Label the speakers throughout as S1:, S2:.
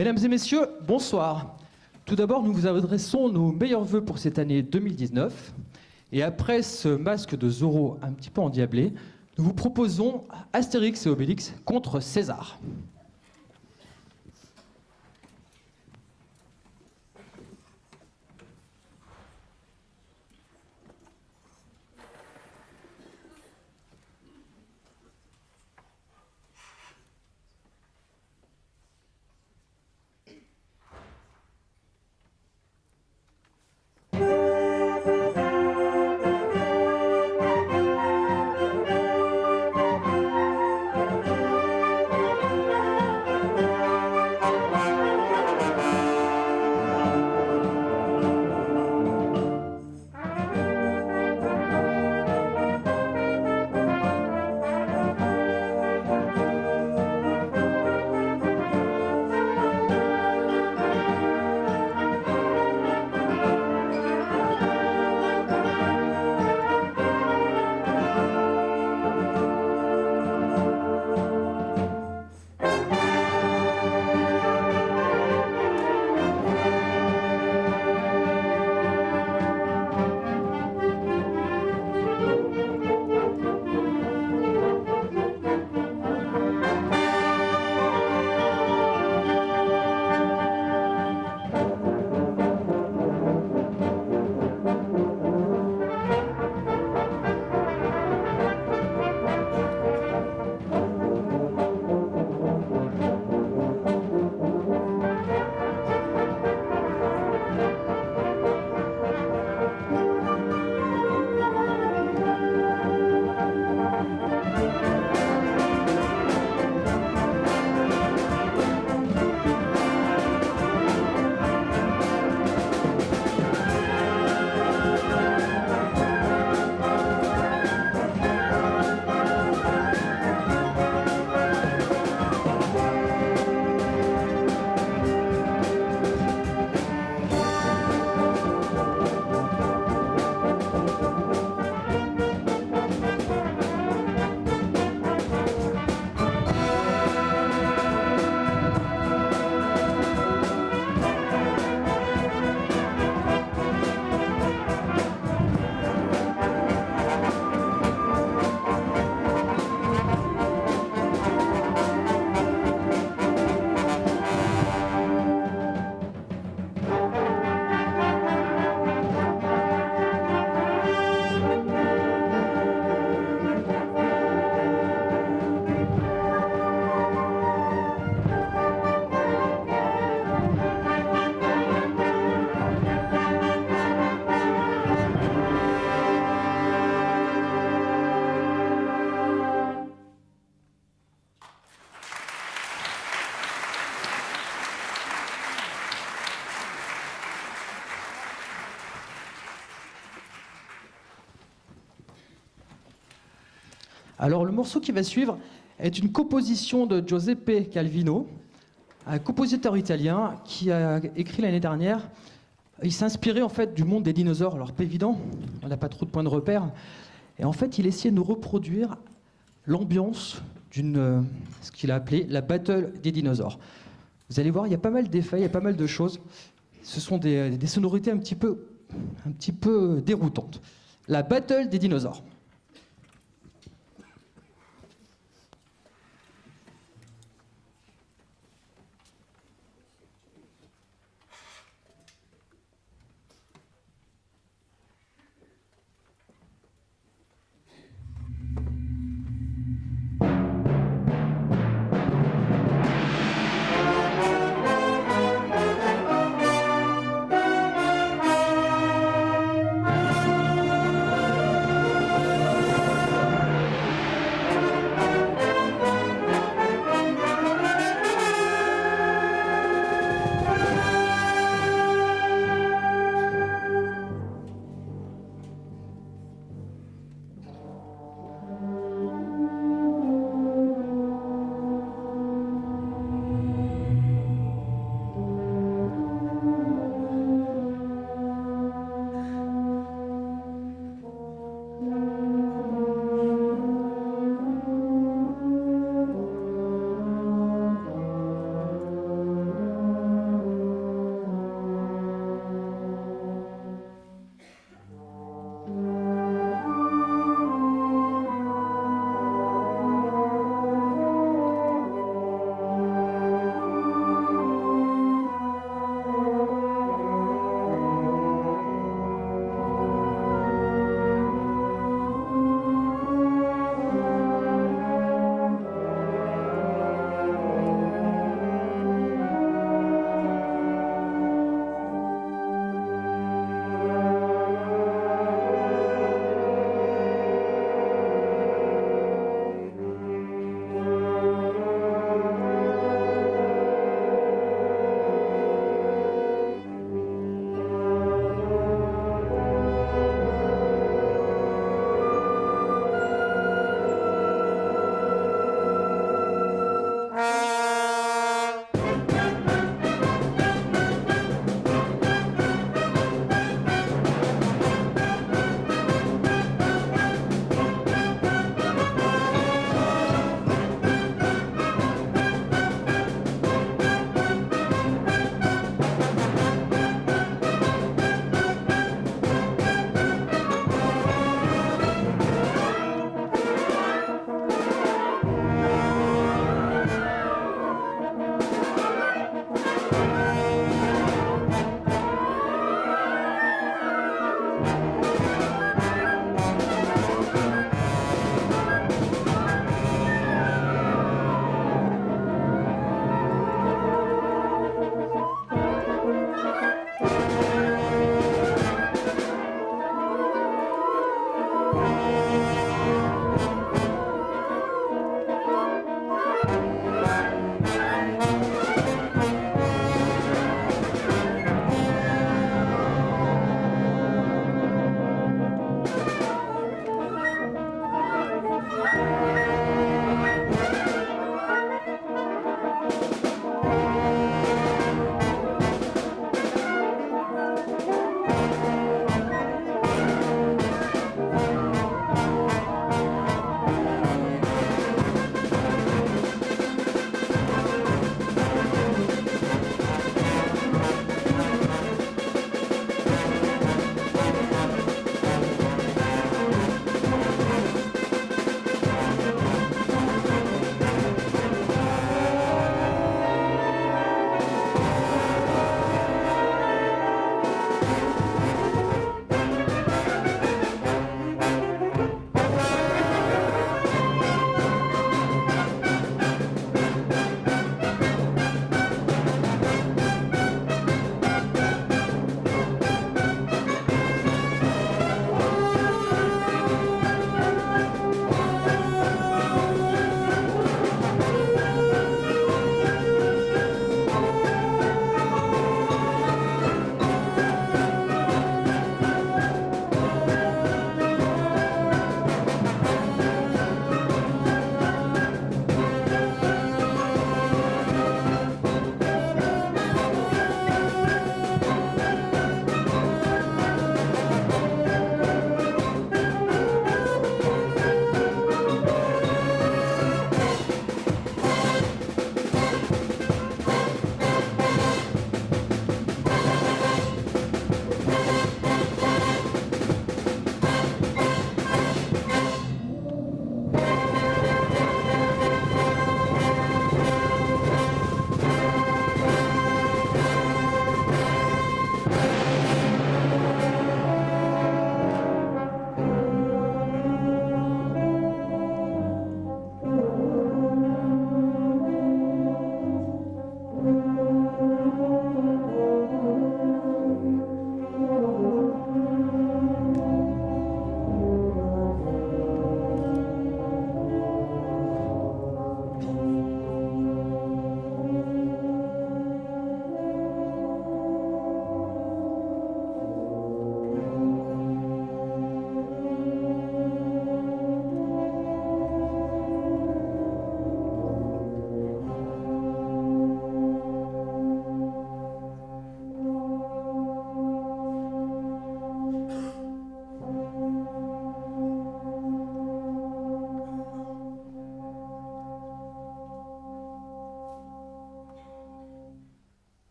S1: Mesdames et messieurs, bonsoir. Tout d'abord, nous vous adressons nos meilleurs vœux pour cette année 2019. Et après ce masque de Zorro un petit peu endiablé, nous vous proposons Astérix et Obélix contre César. Alors le morceau qui va suivre est une composition de Giuseppe Calvino, un compositeur italien qui a écrit l'année dernière. Il s'est inspiré en fait du monde des dinosaures. Alors pas évident, on n'a pas trop de points de repère. Et en fait, il essayait de nous reproduire l'ambiance d'une ce qu'il a appelé la battle des dinosaures. Vous allez voir, il y a pas mal d'effets, il y a pas mal de choses. Ce sont des sonorités un petit peu déroutantes. La battle des dinosaures.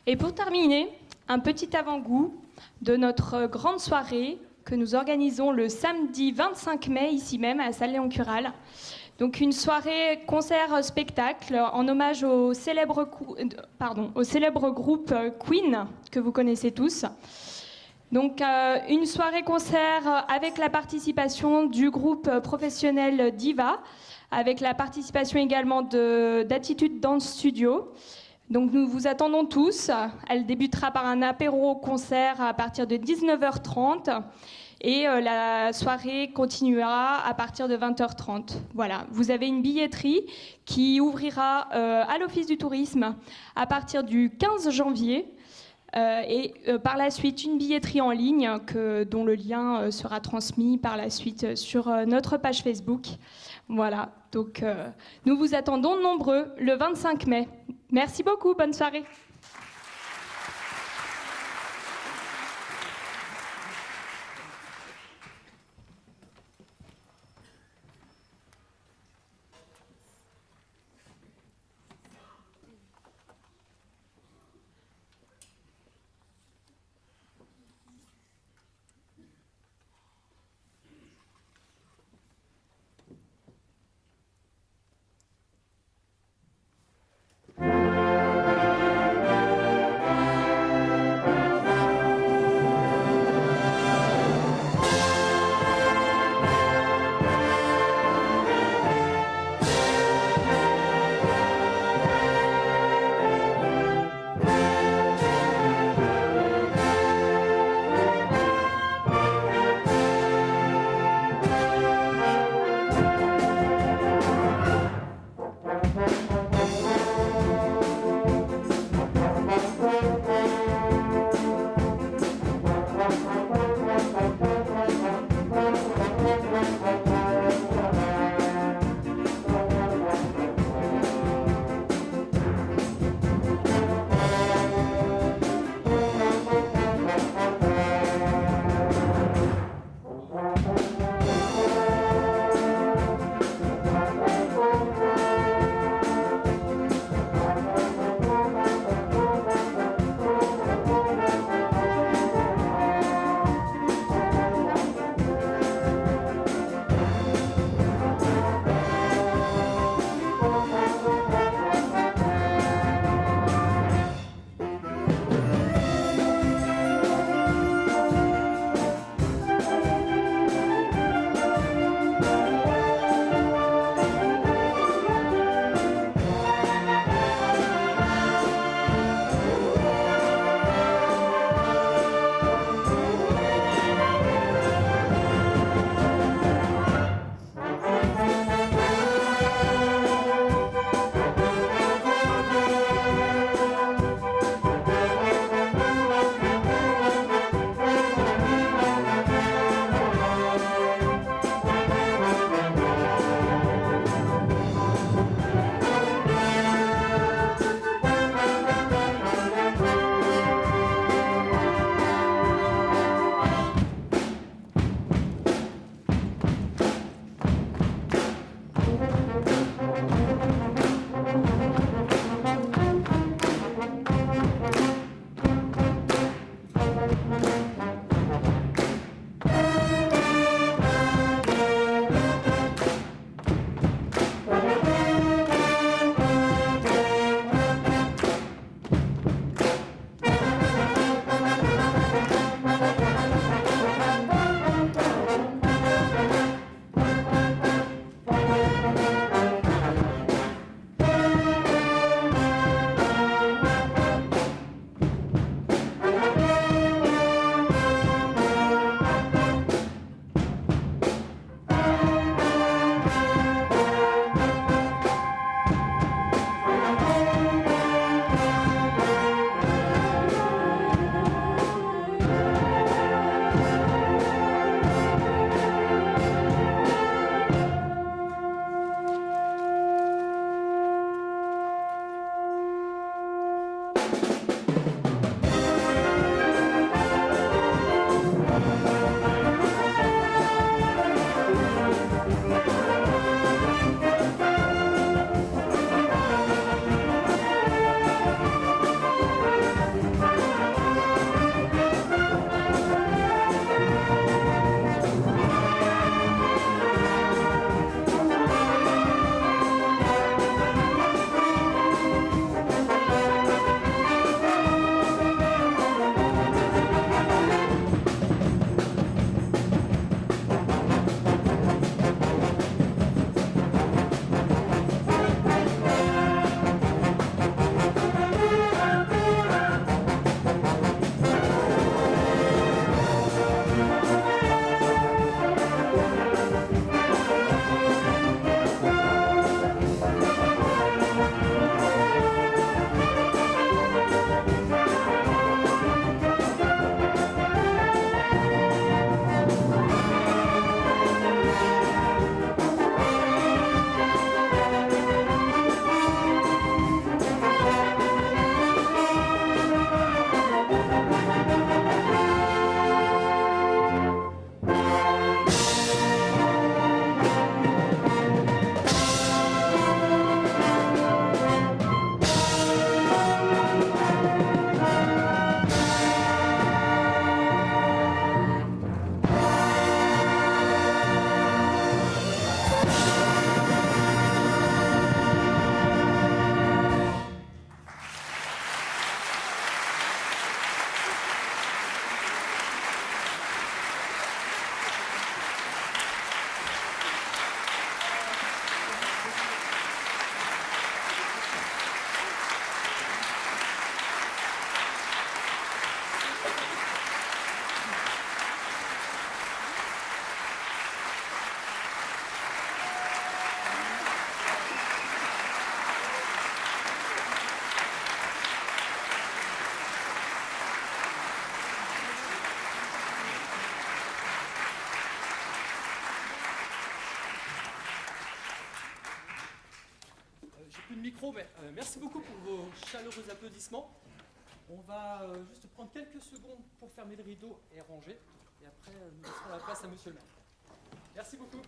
S2: Et pour terminer, un petit avant-goût de notre grande soirée que nous organisons le samedi 25 mai, ici même, à la salle Léon Cural. Donc une soirée concert-spectacle en hommage au célèbre groupe Queen, que vous connaissez tous. Donc une soirée concert avec la participation du groupe professionnel Diva, avec la participation également d'Attitude Dance Studio. Donc nous vous attendons tous. Elle débutera par un apéro-concert à partir de 19h30 et la soirée continuera à partir de 20h30. Voilà, vous avez une billetterie qui ouvrira à l'Office du tourisme à partir du 15 janvier. Et par la suite une billetterie en ligne dont le lien sera transmis par la suite sur notre page Facebook. Voilà, donc nous vous attendons nombreux le 25 mai. Merci beaucoup, bonne soirée.
S1: micro, mais merci beaucoup pour vos chaleureux applaudissements. On va juste prendre quelques secondes pour fermer le rideau et ranger. Et après, nous laisserons la place à monsieur le maire. Merci beaucoup.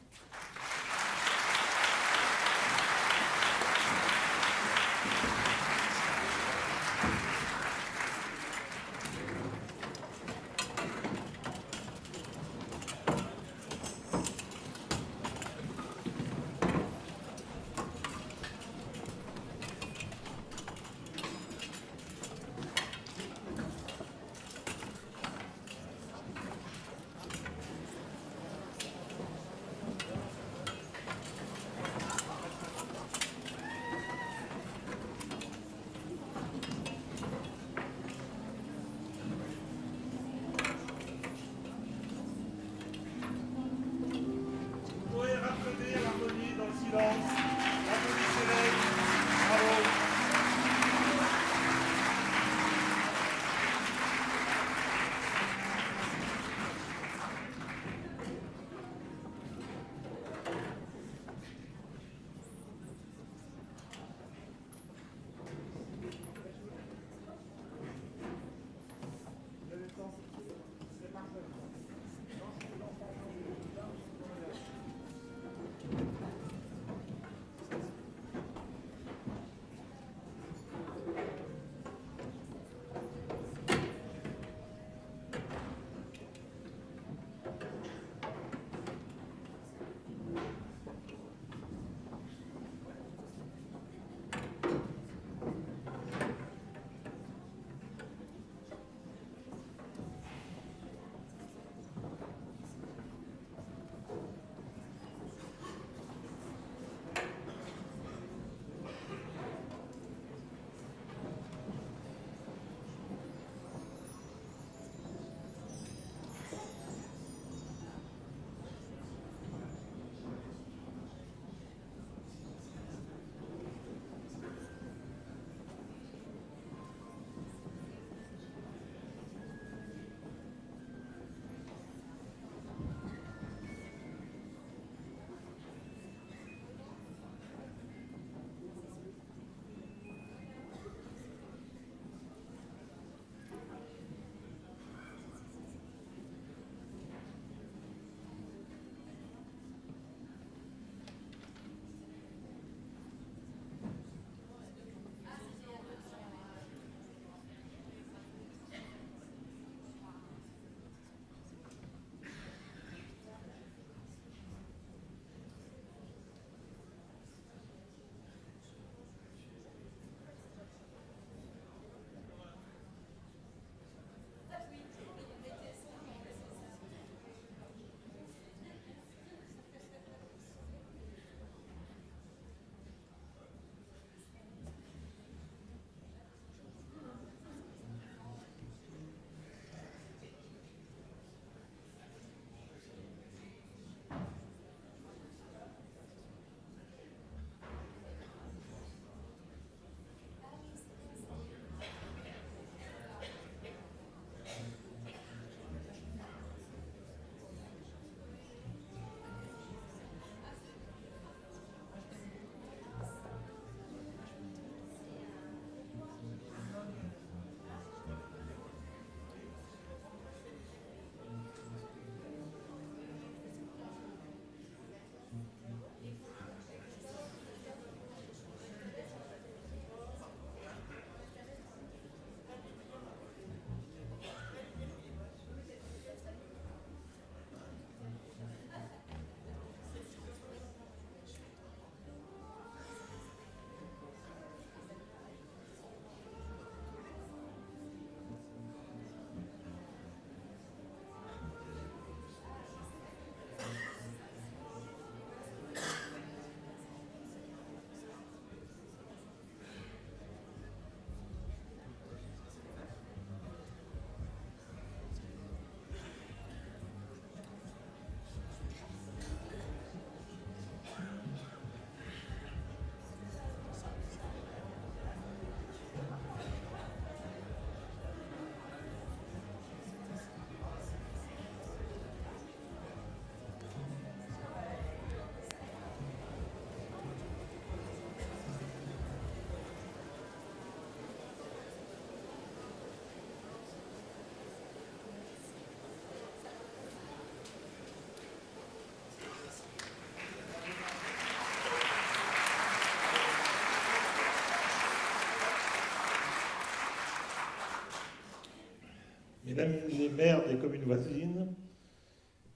S3: Mesdames les maires des communes voisines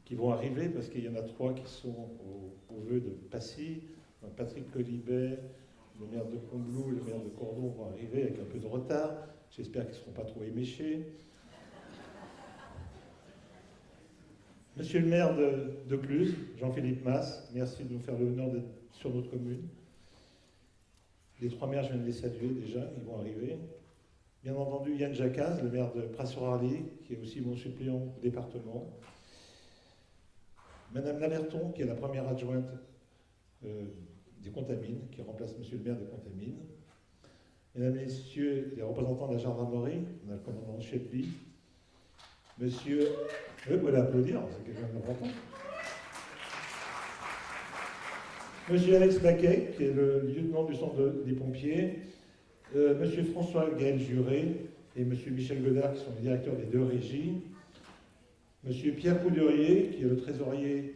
S3: qui vont arriver, parce qu'il y en a 3 qui sont au vœu de Passy, Patrick Colibet, le maire de Combloux et le maire de Cordon vont arriver avec un peu de retard. J'espère qu'ils ne seront pas trop éméchés. Monsieur le maire de Cluses, Jean-Philippe Masse, merci de nous faire l'honneur d'être sur notre commune. Les 3 maires, je viens de les saluer déjà, ils vont arriver. Bien entendu, Yann Jacquaz, le maire de Pras-sur-Arly, qui est aussi mon suppléant au département. Madame Lamerton, qui est la première adjointe des Contamines, qui remplace monsieur le maire des Contamines. Mesdames et messieurs les représentants de la gendarmerie, on a le commandant Cheply. Monsieur... vous pouvez l'applaudir, c'est quelqu'un d'important. Monsieur Alex Baquet, qui est le lieutenant du centre des pompiers. Monsieur François Gaël Juré et monsieur Michel Godard, qui sont les directeurs des 2 régies. Monsieur Pierre Coudurier, qui est le trésorier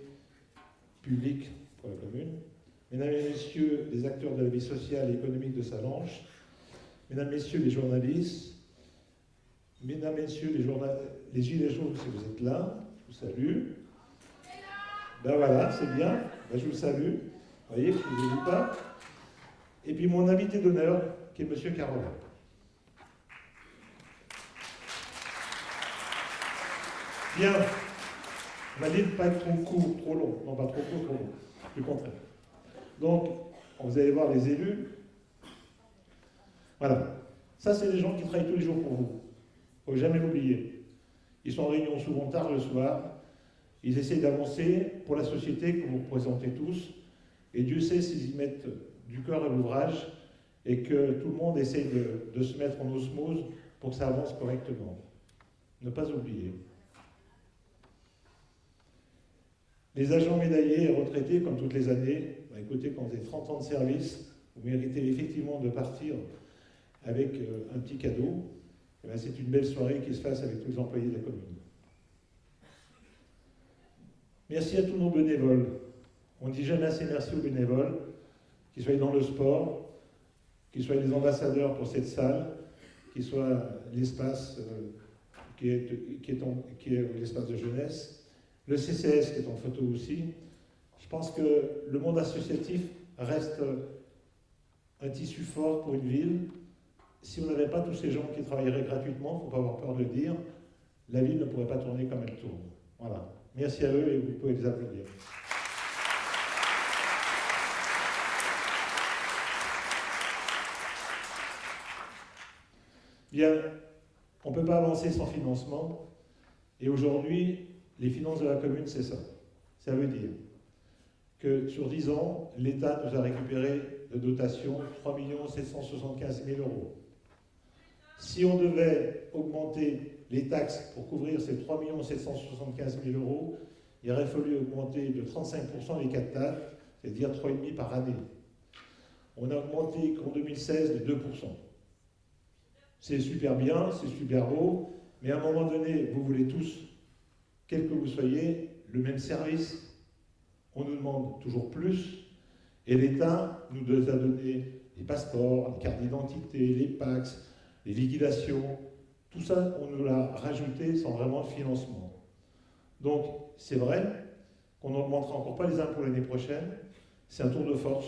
S3: public pour la commune. Mesdames et messieurs les acteurs de la vie sociale et économique de Sallanches. Mesdames, messieurs les journalistes. Mesdames, messieurs les gilets jaunes, si vous êtes là, je vous salue. Ben voilà, c'est bien, ben je vous salue. Vous voyez, je ne vous dis pas. Et puis mon invité d'honneur, qui est monsieur Carolin. Bien, on m'a dit de ne pas être trop court, trop long. Non, pas trop court, trop long. Du contraire. Donc, vous allez voir les élus. Voilà. Ça, c'est des gens qui travaillent tous les jours pour vous. Il ne faut jamais l'oublier. Ils sont en réunion souvent tard le soir. Ils essaient d'avancer pour la société que vous représentez tous. Et Dieu sait s'ils y mettent du cœur à l'ouvrage et que tout le monde essaie de se mettre en osmose pour que ça avance correctement. Ne pas oublier. Les agents médaillés et retraités, comme toutes les années, bah écoutez, quand vous avez 30 ans de service, vous méritez effectivement de partir avec un petit cadeau. Et ben c'est une belle soirée qui se passe avec tous les employés de la commune. Merci à tous nos bénévoles. On ne dit jamais assez merci aux bénévoles, qu'ils soient dans le sport, qu'ils soient les ambassadeurs pour cette salle, qu'ils soient l'espace qui est l'espace de jeunesse, le CCS qui est en photo aussi. Je pense que le monde associatif reste un tissu fort pour une ville. Si on n'avait pas tous ces gens qui travailleraient gratuitement, il ne faut pas avoir peur de le dire, la ville ne pourrait pas tourner comme elle tourne. Voilà. Merci à eux et vous pouvez les applaudir. Bien, on ne peut pas avancer sans financement. Et aujourd'hui, les finances de la commune, c'est ça. Ça veut dire que sur 10 ans, l'État nous a récupéré de dotation 3 775 000 €. Si on devait augmenter les taxes pour couvrir ces 3 775 000 €, il aurait fallu augmenter de 35% les 4 taxes, c'est-à-dire 3,5 par année. On a augmenté qu'en 2016 de 2%. C'est super bien, c'est super beau, mais à un moment donné, vous voulez tous, quel que vous soyez, le même service. On nous demande toujours plus, et l'État nous a donné les passeports, les cartes d'identité, les PAX, les liquidations, tout ça, on nous l'a rajouté sans vraiment de financement. Donc, c'est vrai qu'on n'augmentera encore pas les impôts l'année prochaine, c'est un tour de force,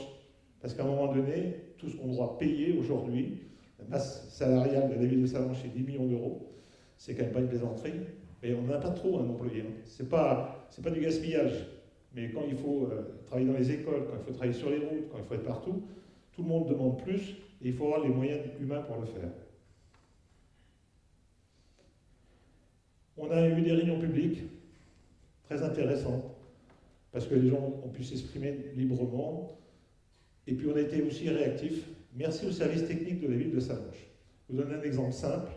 S3: parce qu'à un moment donné, tout ce qu'on doit payer aujourd'hui, la masse salariale de la ville de Sallanches, c'est 10 millions d'euros, c'est quand même pas une plaisanterie, mais on n'en a pas trop un employé. C'est pas du gaspillage, mais quand il faut travailler dans les écoles, quand il faut travailler sur les routes, quand il faut être partout, tout le monde demande plus, et il faut avoir les moyens humains pour le faire. On a eu des réunions publiques très intéressantes, parce que les gens ont pu s'exprimer librement, et puis on a été aussi réactifs. Merci au service technique de la ville de Sallanches. Je vous donne un exemple simple.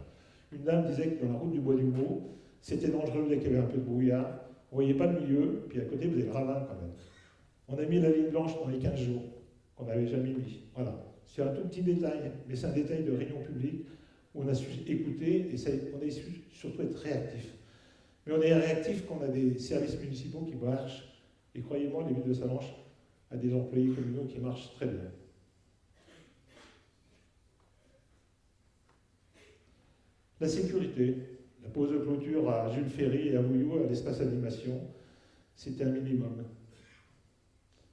S3: Une dame disait que dans la route du Bois du Mot, c'était dangereux dès qu'il y avait un peu de brouillard. On ne voyait pas le milieu, puis à côté, vous avez le ravin quand même. On a mis la ligne blanche dans les 15 jours, qu'on n'avait jamais mis. Voilà. C'est un tout petit détail, mais c'est un détail de réunion publique où on a su écouter et on a su surtout être réactif. Mais on est réactif quand on a des services municipaux qui marchent. Et croyez-moi, les villes de Sallanches a des employés communaux qui marchent très bien. La sécurité. la pose de clôture à Jules Ferry et à Vouillot, à l'espace animation, c'était un minimum.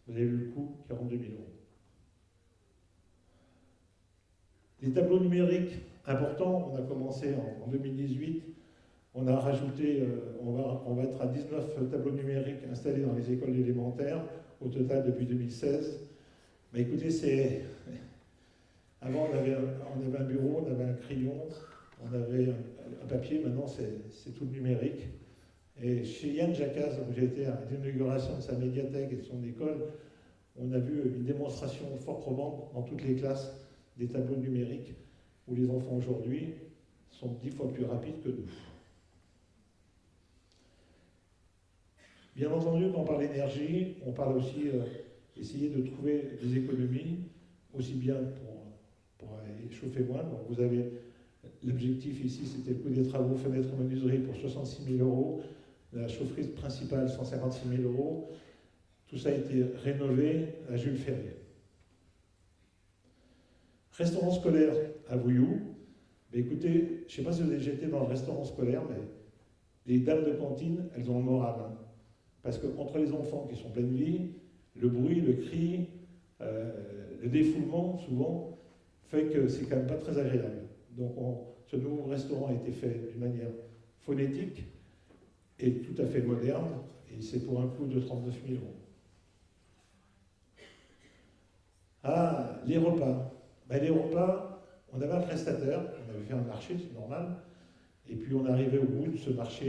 S3: Vous avez vu le coût, 42 000 €. Les tableaux numériques importants, on a commencé en 2018, on a rajouté, on va être à 19 tableaux numériques installés dans les écoles élémentaires, au total depuis 2016. Mais écoutez, avant on avait un bureau, on avait un crayon, on avait un papier, maintenant c'est tout numérique. Et chez Yann Jacquaz, où j'ai été à l'inauguration de sa médiathèque et de son école, on a vu une démonstration fort probante dans toutes les classes des tableaux numériques, où les enfants aujourd'hui sont 10 fois plus rapides que nous. Bien entendu, quand on parle d'énergie, on parle aussi essayer de trouver des économies, aussi bien pour chauffer moins. Donc vous avez l'objectif ici, c'était le coût des travaux fenêtres et menuiseries pour 66 000 €, la chaufferie principale 156 000 €. Tout ça a été rénové à Jules Ferry. Restaurant scolaire à Vouillou. Mais écoutez, je ne sais pas si vous avez déjà été dans le restaurant scolaire, mais les dames de cantine, elles ont le moral. Hein. Parce qu'entre les enfants qui sont pleine vie, le bruit, le cri, le défoulement, souvent, fait que c'est quand même pas très agréable. Donc ce nouveau restaurant a été fait d'une manière phonétique et tout à fait moderne, et c'est pour un coût de 39 000 €. Ah, les repas. Ben, les repas, on avait un prestataire, on avait fait un marché, c'est normal, et puis on arrivait au bout de ce marché,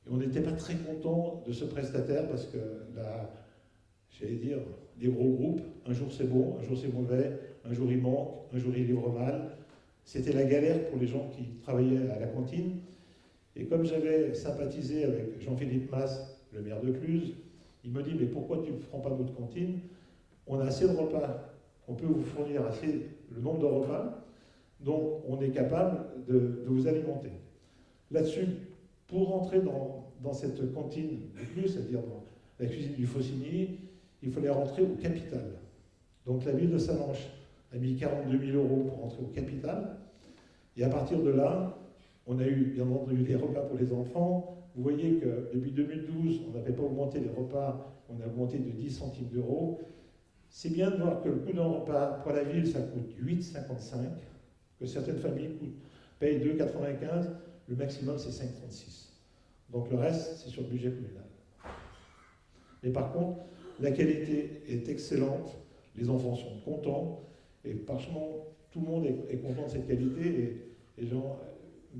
S3: et on n'était pas très content de ce prestataire parce que là, j'allais dire, les gros groupes, un jour c'est bon, un jour c'est mauvais, un jour il manque, un jour il livre mal. C'était la galère pour les gens qui travaillaient à la cantine. Et comme j'avais sympathisé avec Jean-Philippe Masse, le maire de Cluse, il me dit « Mais pourquoi tu ne prends pas notre cantine? On a assez de repas, on peut vous fournir assez le nombre de repas, donc on est capable de vous alimenter. » Là-dessus, pour rentrer dans cette cantine de Cluse, c'est-à-dire dans la cuisine du Faucigny, il fallait rentrer au capital. Donc la ville de Salanches a mis 42 000 € pour rentrer au capital. Et à partir de là, on a eu bien entendu les repas pour les enfants. Vous voyez que depuis 2012, on n'avait pas augmenté les repas, on a augmenté de 10 centimes d'euros. C'est bien de voir que le coût d'un repas pour la ville, ça coûte 8,55, que certaines familles payent 2,95, le maximum c'est 5,36. Donc le reste, c'est sur le budget communal. Mais par contre, la qualité est excellente, les enfants sont contents, et franchement, tout le monde est content de cette qualité, et Jean,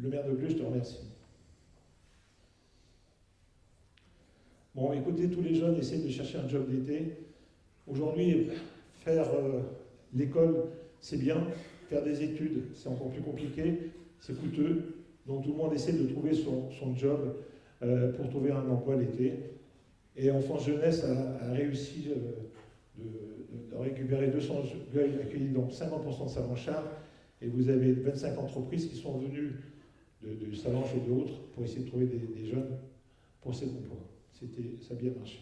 S3: le maire de Cluse, je te remercie. Bon, écoutez, tous les jeunes essaient de chercher un job d'été. Aujourd'hui, faire l'école, c'est bien. Faire des études, c'est encore plus compliqué, c'est coûteux. Donc tout le monde essaie de trouver son job pour trouver un emploi l'été. Et Enfance Jeunesse a réussi de récupérer 200 jeunes accueillis dans 50% de Salanchard. Et vous avez 25 entreprises qui sont venues de Salanches et d'autres pour essayer de trouver des jeunes pour cet emploi. Ça a bien marché.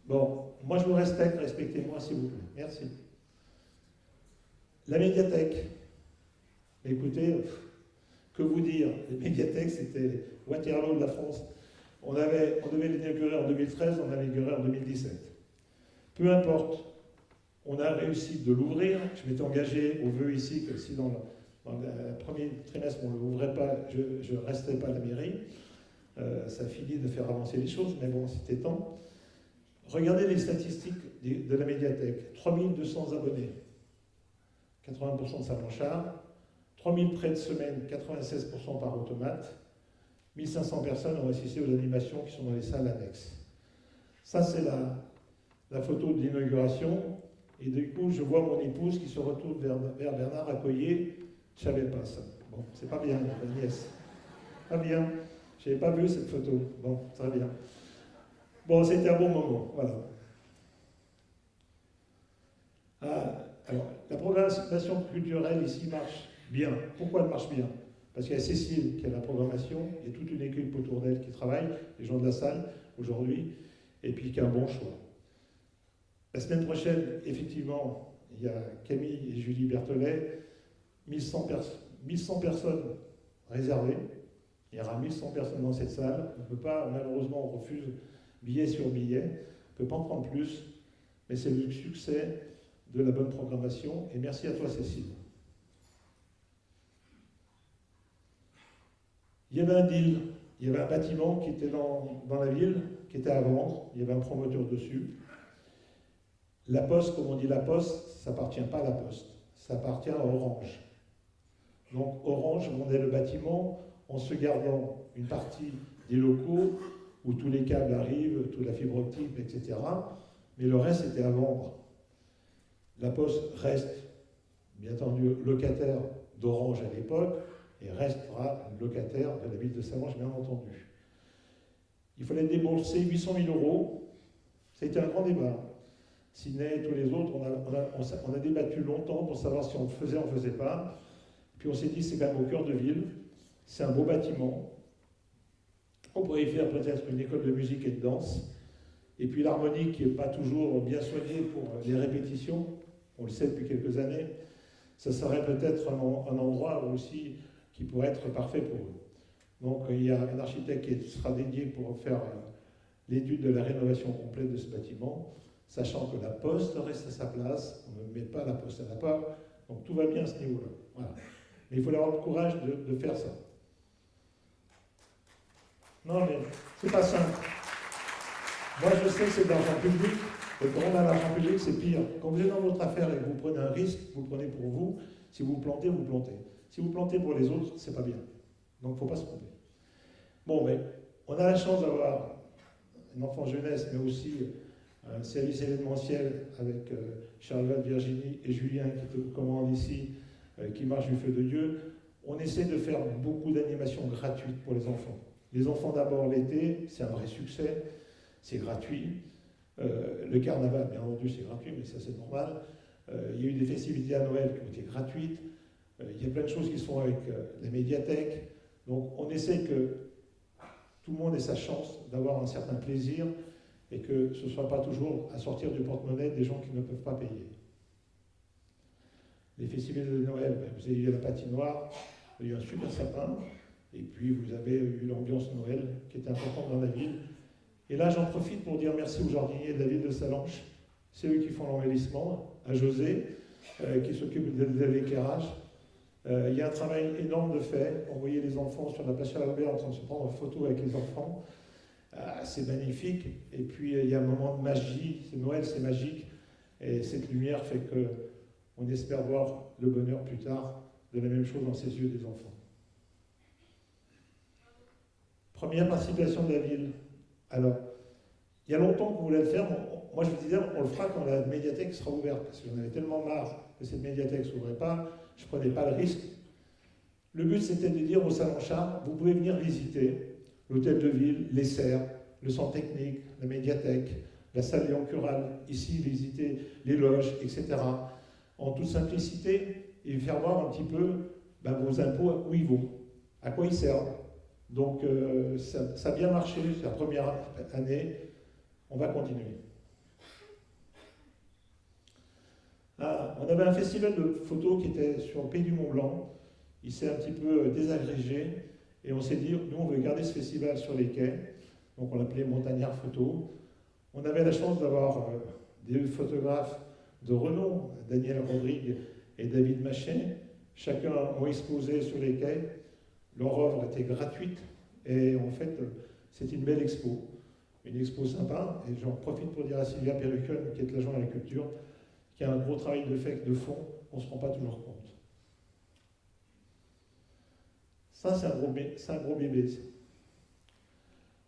S3: Bon, moi je vous respecte, respectez-moi s'il vous plaît. Merci. La médiathèque. Écoutez, que vous dire, les médiathèques, c'était Waterloo de la France. On devait l'inaugurer en 2013, on l'a inauguré en 2017. Peu importe, on a réussi de l'ouvrir. Je m'étais engagé au vœu ici que si dans le premier trimestre on ne l'ouvrait pas, je ne resterai pas à la mairie. Ça a fini de faire avancer les choses, mais bon, c'était temps. Regardez les statistiques de la médiathèque. 3200 abonnés, 80% de Salanchard. 3000 prêts de semaine, 96% par automate. 1500 personnes ont assisté aux animations qui sont dans les salles annexes. Ça, c'est la photo de l'inauguration. Et du coup, je vois mon épouse qui se retourne vers Bernard Accoyer. Je ne savais pas ça. Bon, c'est pas bien, la nièce. Pas bien. Je n'avais pas vu cette photo. Bon, très bien. Bon, c'était un bon moment, voilà. Ah, alors, la programmation culturelle ici marche bien. Pourquoi elle marche bien? Parce qu'il y a Cécile qui a la programmation, il y a toute une équipe autour d'elle qui travaille, les gens de la salle aujourd'hui, et puis qui a un bon choix. La semaine prochaine, effectivement, il y a Camille et Julie Berthelet, 1100 personnes réservées. Il y aura 1100 personnes dans cette salle. On ne peut pas, malheureusement, on refuse billet sur billet. On ne peut pas en prendre plus, mais c'est le succès de la bonne programmation. Et merci à toi, Cécile. Il y avait un deal, il y avait un bâtiment qui était dans la ville, qui était à vendre, il y avait un promoteur dessus. La Poste, comme on dit la Poste, ça n'appartient pas à la Poste, ça appartient à Orange. Donc Orange vendait le bâtiment en se gardant une partie des locaux où tous les câbles arrivent, toute la fibre optique, etc. Mais le reste était à vendre. La Poste reste, bien entendu, locataire d'Orange à l'époque et restera locataire de la ville de Sallanches, bien entendu. Il fallait débourser 800 000 €. Ça a été un grand débat. Sidney et tous les autres, on a débattu longtemps pour savoir si on le faisait ou on ne faisait pas. Puis on s'est dit, c'est quand même au cœur de ville, c'est un beau bâtiment. On pourrait y faire peut-être une école de musique et de danse. Et puis l'harmonie qui n'est pas toujours bien soignée pour les répétitions, on le sait depuis quelques années, ça serait peut-être un endroit aussi qui pourrait être parfait pour eux. Donc il y a un architecte qui sera dédié pour faire l'étude de la rénovation complète de ce bâtiment, sachant que la Poste reste à sa place, on ne met pas la Poste à la porte, donc tout va bien à ce niveau-là. Voilà. Mais il faut avoir le courage de faire ça. Non, mais c'est pas simple. Moi, je sais que c'est de l'argent public, et quand on a l'argent public, c'est pire. Quand vous êtes dans votre affaire et que vous prenez un risque, vous le prenez pour vous. Si vous plantez, vous plantez. Si vous plantez pour les autres, c'est pas bien. Donc, il ne faut pas se tromper. Bon, mais on a la chance d'avoir une enfant jeunesse, mais aussi un service événementiel avec Charlotte, Virginie et Julien qui te commandent ici, qui marche du feu de Dieu. On essaie de faire beaucoup d'animations gratuites pour les enfants. Les enfants d'abord l'été, c'est un vrai succès, c'est gratuit. Le carnaval, bien entendu, c'est gratuit, mais ça c'est normal. Il y a eu des festivités à Noël qui ont été gratuites. Il y a plein de choses qui sont avec la médiathèque. Donc on essaie que tout le monde ait sa chance d'avoir un certain plaisir et que ce ne soit pas toujours à sortir du porte-monnaie des gens qui ne peuvent pas payer. Les festivals de Noël, vous avez eu la patinoire, il y a eu un super sapin, et puis vous avez eu l'ambiance Noël qui était importante dans la ville. Et là, j'en profite pour dire merci aux jardiniers de la ville de Sallanches. C'est eux qui font l'embellissement, à José, qui s'occupe de l'éclairage. Il y a un travail énorme de fait. On voyait les enfants sur la place Charles-Albert en train de se prendre en photo avec les enfants. C'est magnifique. Et puis, il y a un moment de magie. C'est Noël, c'est magique. Et cette lumière fait qu'on espère voir le bonheur plus tard de la même chose dans ses yeux des enfants. Première participation de la ville. Alors, il y a longtemps qu'on voulait le faire. Moi, je vous disais, on le fera quand la médiathèque sera ouverte, parce que j'en avais tellement marre que cette médiathèque ne s'ouvrait pas, je ne prenais pas le risque. Le but, c'était de dire au Salon Charles, vous pouvez venir visiter l'hôtel de ville, les serres, le centre technique, la médiathèque, la salle Léon Cural, ici, visiter les loges, etc. En toute simplicité, et faire voir un petit peu vos impôts, où ils vont, à quoi ils servent. Donc, ça a bien marché, c'est la première année, on va continuer. On avait un festival de photos qui était sur le pays du Mont-Blanc, il s'est un petit peu désagrégé, et on s'est dit, nous on veut garder ce festival sur les quais, donc on l'appelait Montagnard Photo. On avait la chance d'avoir des photographes de renom, Daniel Rodrigue et David Machet, chacun ont exposé sur les quais. Leur œuvre était gratuite et en fait, c'était une belle expo. Une expo sympa, et j'en profite pour dire à Sylvia Perrucon, qui est l'agent à la culture, qu'il y a un gros travail de fond, on ne se rend pas toujours compte. Ça, c'est un gros bébé.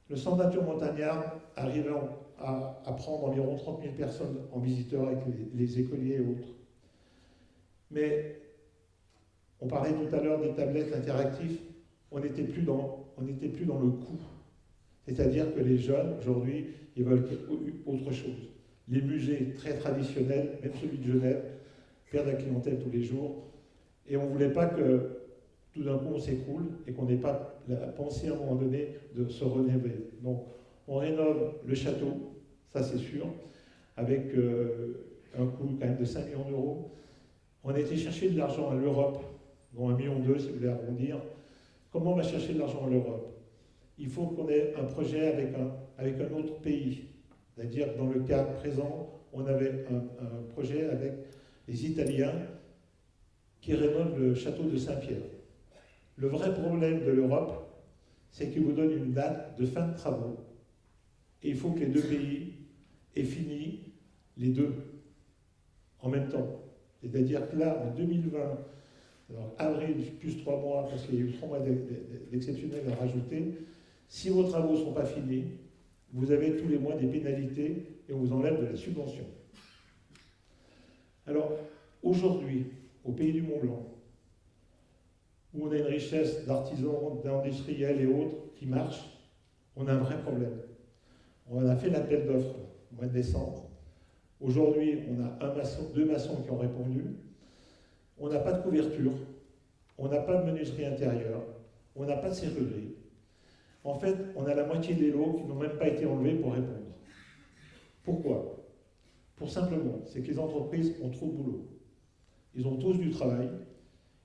S3: Le centre nature montagnard arrive à prendre environ 30 000 personnes en visiteurs avec les écoliers et autres. Mais on parlait tout à l'heure des tablettes interactives, on n'était plus dans le coût. C'est-à-dire que les jeunes, aujourd'hui, ils veulent autre chose. Les musées très traditionnels, même celui de Genève, perdent la clientèle tous les jours. Et on ne voulait pas que tout d'un coup on s'écroule et qu'on n'ait pas la pensée à un moment donné de se rénover. Donc on rénove le château, ça c'est sûr, avec un coût quand même de 5 millions d'euros. On a été chercher de l'argent à l'Europe, dont 1,2 million si vous voulez arrondir. Comment on va chercher de l'argent à l'Europe? Il faut qu'on ait un projet avec un autre pays. C'est-à-dire que dans le cas présent, on avait un projet avec les Italiens qui rénovent le château de Saint-Pierre. Le vrai problème de l'Europe, c'est qu'il vous donne une date de fin de travaux. Et il faut que les deux pays aient fini les deux en même temps. C'est-à-dire que là, en 2020, alors avril plus 3 mois, parce qu'il y a eu 3 mois d'exceptionnel à rajouter, si vos travaux ne sont pas finis, vous avez tous les mois des pénalités et on vous enlève de la subvention. Alors, aujourd'hui, au pays du Mont-Blanc, où on a une richesse d'artisans, d'industriels et autres qui marchent, on a un vrai problème. On a fait l'appel d'offres au mois de décembre. Aujourd'hui, on a deux maçons qui ont répondu. On n'a pas de couverture, on n'a pas de menuiserie intérieure, on n'a pas de serrurerie. En fait, on a la moitié des lots qui n'ont même pas été enlevés pour répondre. Pourquoi? Pour simplement, c'est que les entreprises ont trop de boulot. Ils ont tous du travail,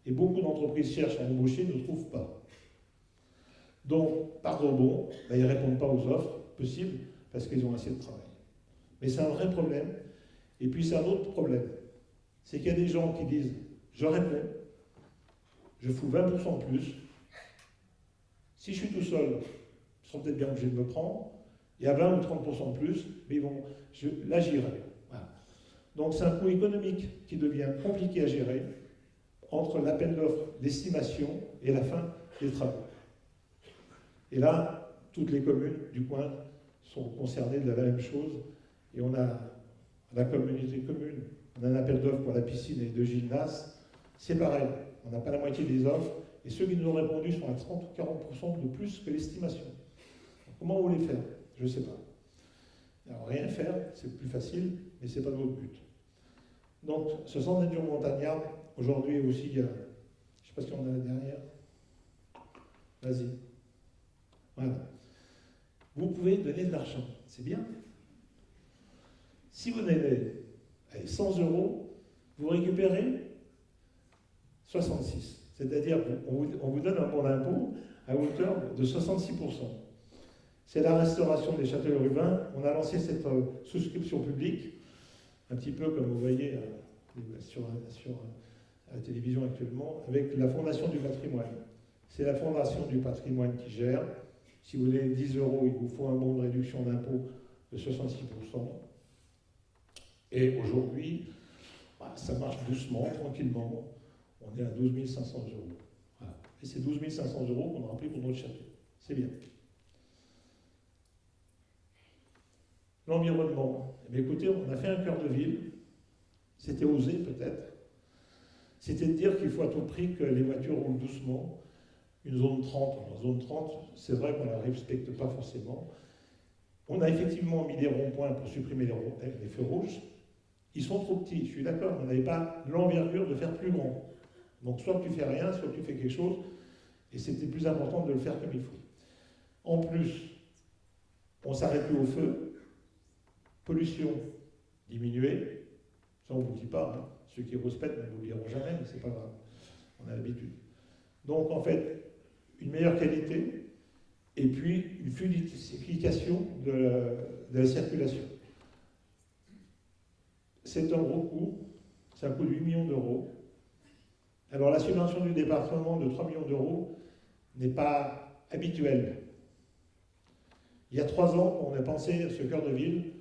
S3: et beaucoup d'entreprises cherchent à embaucher, ne trouvent pas. Donc, par rebond, ils ne répondent pas aux offres possibles, parce qu'ils ont assez de travail. Mais c'est un vrai problème. Et puis c'est un autre problème. C'est qu'il y a des gens qui disent, je réponds, je fous 20% de plus. Si je suis tout seul, ils seront peut-être bien obligés de me prendre. Il y a 20 ou 30% de plus, mais là j'irai. Voilà. Donc c'est un coût économique qui devient compliqué à gérer entre l'appel d'offres, l'estimation et la fin des travaux. Et là, toutes les communes du coin sont concernées de la même chose. Et on a la communauté commune, on a un appel d'offres pour la piscine et de gymnase. C'est pareil, on n'a pas la moitié des offres. Et ceux qui nous ont répondu sont à 30 ou 40% de plus que l'estimation. Comment vous voulez faire? Je ne sais pas. Alors rien faire, c'est plus facile, mais ce n'est pas notre but. Donc ce centre d'études montagnardes, aujourd'hui aussi, il y a, je ne sais pas si on a la dernière. Vas-y. Voilà. Vous pouvez donner de l'argent, c'est bien. Si vous donnez 100 €, vous récupérez 66. C'est-à-dire qu'on vous donne un bon d'impôt à hauteur de 66%. C'est la restauration des châteaux Rubin. On a lancé cette souscription publique, un petit peu comme vous voyez sur la télévision actuellement, avec la Fondation du patrimoine. C'est la Fondation du patrimoine qui gère. Si vous voulez 10 €, il vous faut un bon de réduction d'impôt de 66%. Et aujourd'hui, ça marche doucement, tranquillement. On est à 12 500 €. Voilà. Et c'est 12 500 € qu'on remplit pour notre château. C'est bien. L'environnement. Eh bien, écoutez, on a fait un cœur de ville. C'était osé peut-être. C'était de dire qu'il faut à tout prix que les voitures roulent doucement. Une zone 30. En zone 30, c'est vrai qu'on ne la respecte pas forcément. On a effectivement mis des ronds-points pour supprimer les feux rouges. Ils sont trop petits, je suis d'accord. On n'avait pas l'envergure de faire plus grand. Donc soit tu fais rien, soit tu fais quelque chose. Et c'était plus important de le faire comme il faut. En plus, on ne s'arrête plus au feu. Pollution diminuée. Ça, on ne vous dit pas. Hein. Ceux qui respectent ne vous le diront jamais, mais ce n'est pas grave. On a l'habitude. Donc, en fait, une meilleure qualité et puis une fluidification de la circulation. C'est un gros coût. C'est un coût de 8 millions d'euros. Alors, la subvention du département de 3 millions d'euros n'est pas habituelle. Il y a 3 ans, on a pensé à ce cœur de ville.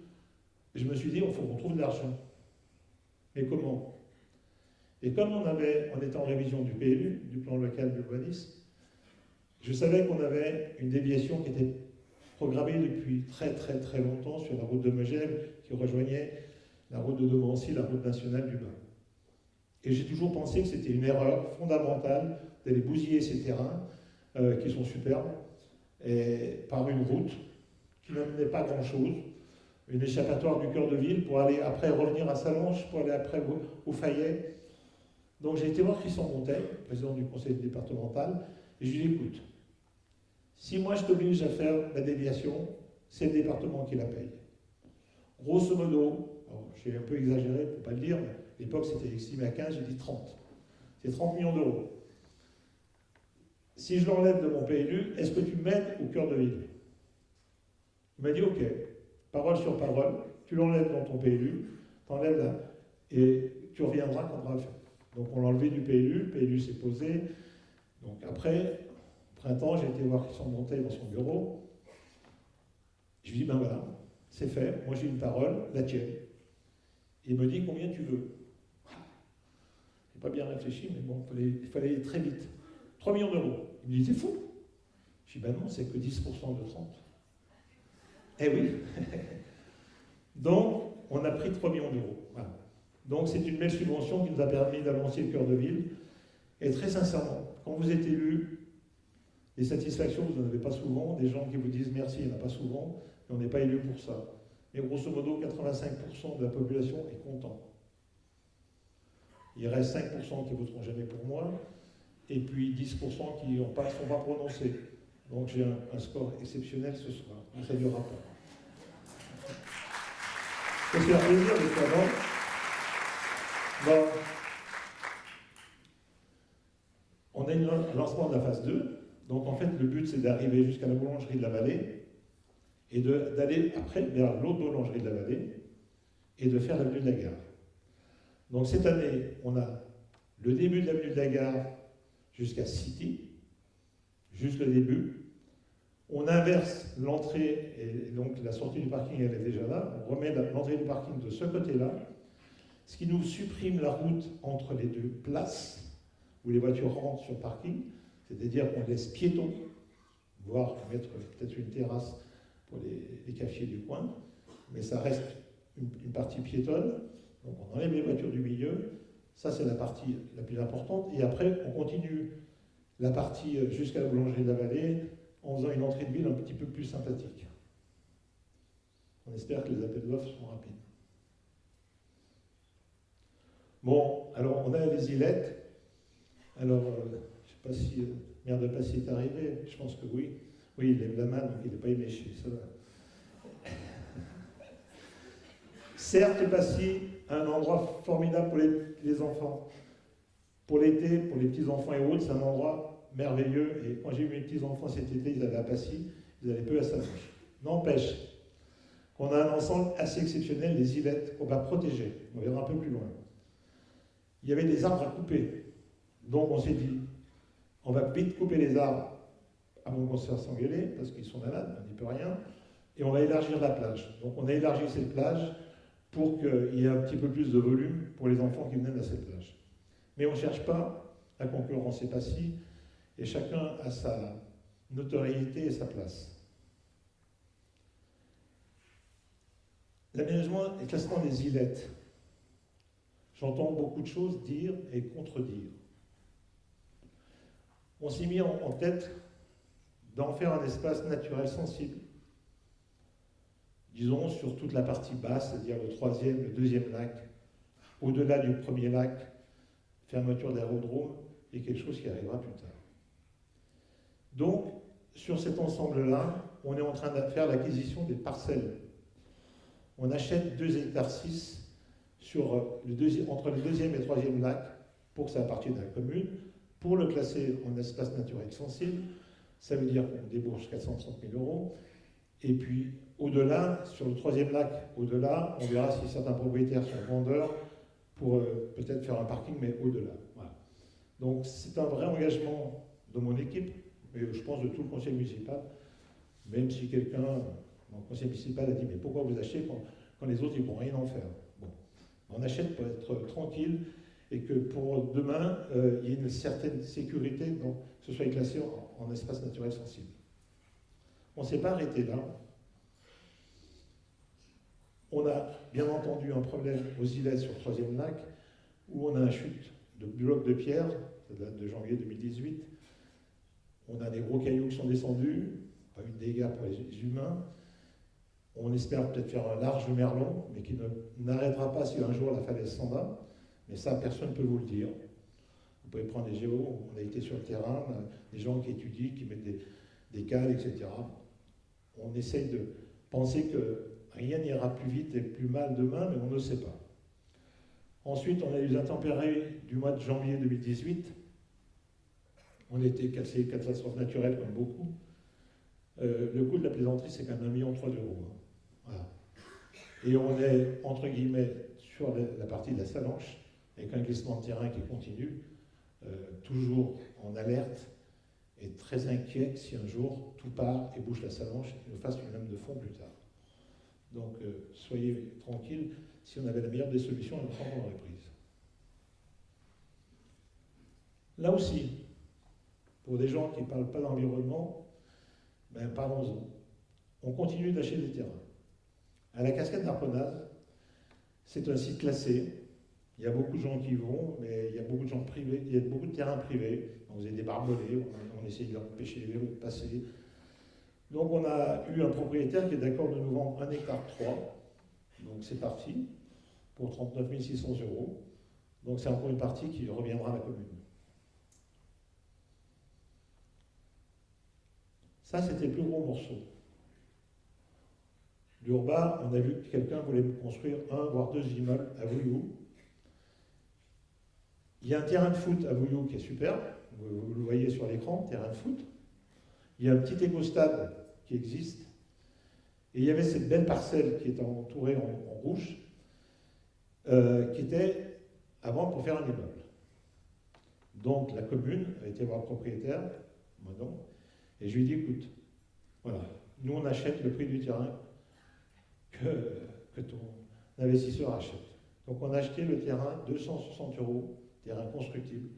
S3: Je me suis dit, il faut qu'on trouve de l'argent. Mais comment? Et comme on était en révision du PLU, du plan local d'urbanisme, je savais qu'on avait une déviation qui était programmée depuis très très très longtemps sur la route de Megève qui rejoignait la route de Domancy, la route nationale du Bain. Et j'ai toujours pensé que c'était une erreur fondamentale d'aller bousiller ces terrains qui sont superbes et par une route qui n'amenait pas grand-chose, une échappatoire du cœur de ville pour aller après revenir à Sallanches, pour aller après au Fayet. Donc j'ai été voir Christian Monteil, président du conseil départemental, et je lui ai dit, écoute, si moi je t'oblige à faire la déviation, c'est le département qui la paye. grosso modo, j'ai un peu exagéré pour ne pas le dire, mais à l'époque c'était estimé à 15, j'ai dit 30. C'est 30 millions d'euros. Si je l'enlève de mon PLU, est-ce que tu m'aides au cœur de ville? Il m'a dit ok, parole sur parole, tu l'enlèves dans ton PLU, t'enlèves là, et tu reviendras quand on aura le fait. Donc on l'a enlevé du PLU, le PLU s'est posé. Donc après, au printemps, j'ai été voir Christian Montet dans son bureau. Je lui dis ben voilà, c'est fait, moi j'ai une parole, la tienne. Il me dit combien tu veux. J'ai pas bien réfléchi, mais bon, il fallait aller très vite. 3 millions d'euros. Il me dit c'est fou. Je dis ben non, c'est que 10% de 30. Eh oui. Donc, on a pris 3 millions d'euros. Voilà. Donc, c'est une belle subvention qui nous a permis d'avancer le cœur de ville. Et très sincèrement, quand vous êtes élu, les satisfactions, vous n'en avez pas souvent. Des gens qui vous disent merci, il n'y en a pas souvent. Mais on n'est pas élu pour ça. Mais grosso modo, 85% de la population est content. Il reste 5% qui ne voteront jamais pour moi. Et puis 10% qui ne sont pas prononcés. Donc, j'ai un score exceptionnel ce soir. Mais ça ne durera pas. C'est un plaisir d'être là-bas. Bon. On a un lancement de la phase 2. Donc en fait, le but, c'est d'arriver jusqu'à la boulangerie de la Vallée et d'aller après vers l'autre boulangerie de la Vallée et de faire l'avenue de la Gare. Donc cette année, on a le début de l'avenue de la Gare jusqu'à City, juste le début. On inverse l'entrée, et donc la sortie du parking, elle est déjà là. On remet l'entrée du parking de ce côté-là, ce qui nous supprime la route entre les deux places, où les voitures rentrent sur le parking, c'est-à-dire qu'on laisse piétons, voire mettre peut-être une terrasse pour les cafés du coin, mais ça reste une partie piétonne, donc on enlève les voitures du milieu, ça c'est la partie la plus importante, et après on continue la partie jusqu'à la boulangerie de la Vallée, en faisant une entrée de ville un petit peu plus sympathique. On espère que les appels d'offres seront rapides. Bon, alors on a les îlettes. Alors, je ne sais pas si Maire de Passy est arrivé, je pense que oui. Oui, il lève la main, donc il n'est pas éméché, ça va. Certes, Passy, un endroit formidable pour les enfants. Pour l'été, pour les petits-enfants et autres, c'est un endroit merveilleux, et quand j'ai eu mes petits-enfants cet été, ils allaient à Passy, ils allaient peu à Saint-Roch. N'empêche qu'on a un ensemble assez exceptionnel, les îlettes, qu'on va protéger. On verra un peu plus loin. Il y avait des arbres à couper, donc on s'est dit, on va vite couper les arbres avant qu'on se fasse s'engueuler, parce qu'ils sont malades, on n'y peut rien, et on va élargir la plage. Donc on a élargi cette plage pour qu'il y ait un petit peu plus de volume pour les enfants qui viennent à cette plage. Mais on ne cherche pas à concurrencer Passy, et chacun a sa notoriété et sa place. L'aménagement et classement des îlettes. J'entends beaucoup de choses dire et contredire. On s'est mis en tête d'en faire un espace naturel sensible, disons sur toute la partie basse, c'est-à-dire le troisième, le deuxième lac, au-delà du premier lac, fermeture d'aérodrome, et quelque chose qui arrivera plus tard. Donc, sur cet ensemble-là, on est en train de faire l'acquisition des parcelles. On achète 2,6 hectares entre le deuxième et le troisième lac, pour que ça appartienne à la commune, pour le classer en espace naturel sensible. Ça veut dire qu'on débourse 430 000 €. Et puis, au-delà, sur le troisième lac, au-delà, on verra si certains propriétaires sont vendeurs pour peut-être faire un parking, mais au-delà. Voilà. Donc, c'est un vrai engagement de mon équipe, mais je pense de tout le conseil municipal, même si quelqu'un dans le conseil municipal a dit « mais pourquoi vous achetez quand les autres ils ne vont rien en faire ?» Bon, on achète pour être tranquille et que pour demain, il y ait une certaine sécurité, donc que ce soit classé en espace naturel sensible. On ne s'est pas arrêté là. On a bien entendu un problème aux îlets sur le troisième lac, où on a une chute de blocs de pierre, ça date de janvier 2018. On a des gros cailloux qui sont descendus, pas eu de dégâts pour les humains. On espère peut-être faire un large merlon, mais qui n'arrêtera pas si un jour la falaise s'en va. Mais ça, personne ne peut vous le dire. Vous pouvez prendre des géos, on a été sur le terrain, des gens qui étudient, qui mettent des cales, etc. On essaye de penser que rien n'ira plus vite et plus mal demain, mais on ne sait pas. Ensuite, on a eu les intempéries du mois de janvier 2018. On était cassé, catastrophe naturelle comme beaucoup. Le coût de la plaisanterie, c'est quand même 1,3 million d'euros. Hein. Voilà. Et on est, entre guillemets, sur la partie de la Salanche, avec un glissement de terrain qui continue, toujours en alerte, et très inquiet si un jour tout part et bouche la Salanche et nous fasse une lame de fond plus tard. Donc soyez tranquilles, si on avait la meilleure des solutions, on l'aurait prise. Là aussi, pour des gens qui ne parlent pas d'environnement, ben parlons-en. On continue d'acheter des terrains. À la cascade d'Arpenaz, c'est un site classé. Il y a beaucoup de gens qui y vont, mais il y a beaucoup de gens privés, il y a beaucoup de terrains privés. On faisait des barbelés, on essayait de leur empêcher les vélos de passer. Donc on a eu un propriétaire qui est d'accord de nous vendre 1,3 hectare. Donc c'est parti, pour 39 600 €. Donc c'est encore une partie qui reviendra à la commune. Ça, c'était le plus gros morceau. L'Urba, on a vu que quelqu'un voulait construire 1 voire 2 immeubles à Vouillou. Il y a un terrain de foot à Vouillou qui est superbe, vous le voyez sur l'écran, terrain de foot. Il y a un petit éco-stade qui existe. Et il y avait cette belle parcelle qui était entourée en rouge, qui était avant pour faire un immeuble. Donc la commune a été voir le propriétaire, moi non, et je lui ai dit, écoute, voilà, nous on achète le prix du terrain que ton investisseur achète. Donc on a acheté le terrain, 260 €, terrain constructible.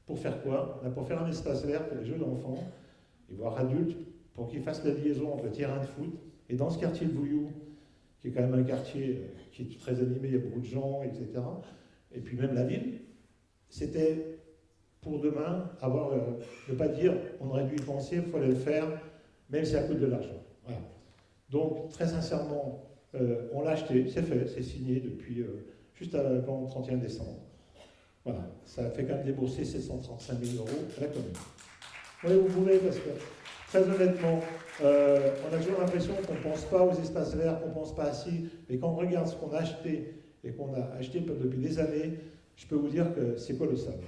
S3: Pour faire quoi? Pour faire un espace vert pour les jeux d'enfants, et voire adultes, pour qu'ils fassent la liaison entre le terrain de foot et dans ce quartier de Vouillou, qui est quand même un quartier qui est très animé, il y a beaucoup de gens, etc. Et puis même la ville, c'était pour demain avoir, ne pas dire on aurait dû y penser, il fallait le faire, même si ça coûte de l'argent. Voilà. Donc très sincèrement, on l'a acheté, c'est fait, c'est signé depuis juste avant le 31 décembre. Voilà, ça a fait quand même débourser 735 000 € à la commune. Oui, vous pouvez, parce que très honnêtement, on a toujours l'impression qu'on ne pense pas aux espaces verts, qu'on ne pense pas à ci, mais quand on regarde ce qu'on a acheté et qu'on a acheté depuis des années, je peux vous dire que c'est colossal.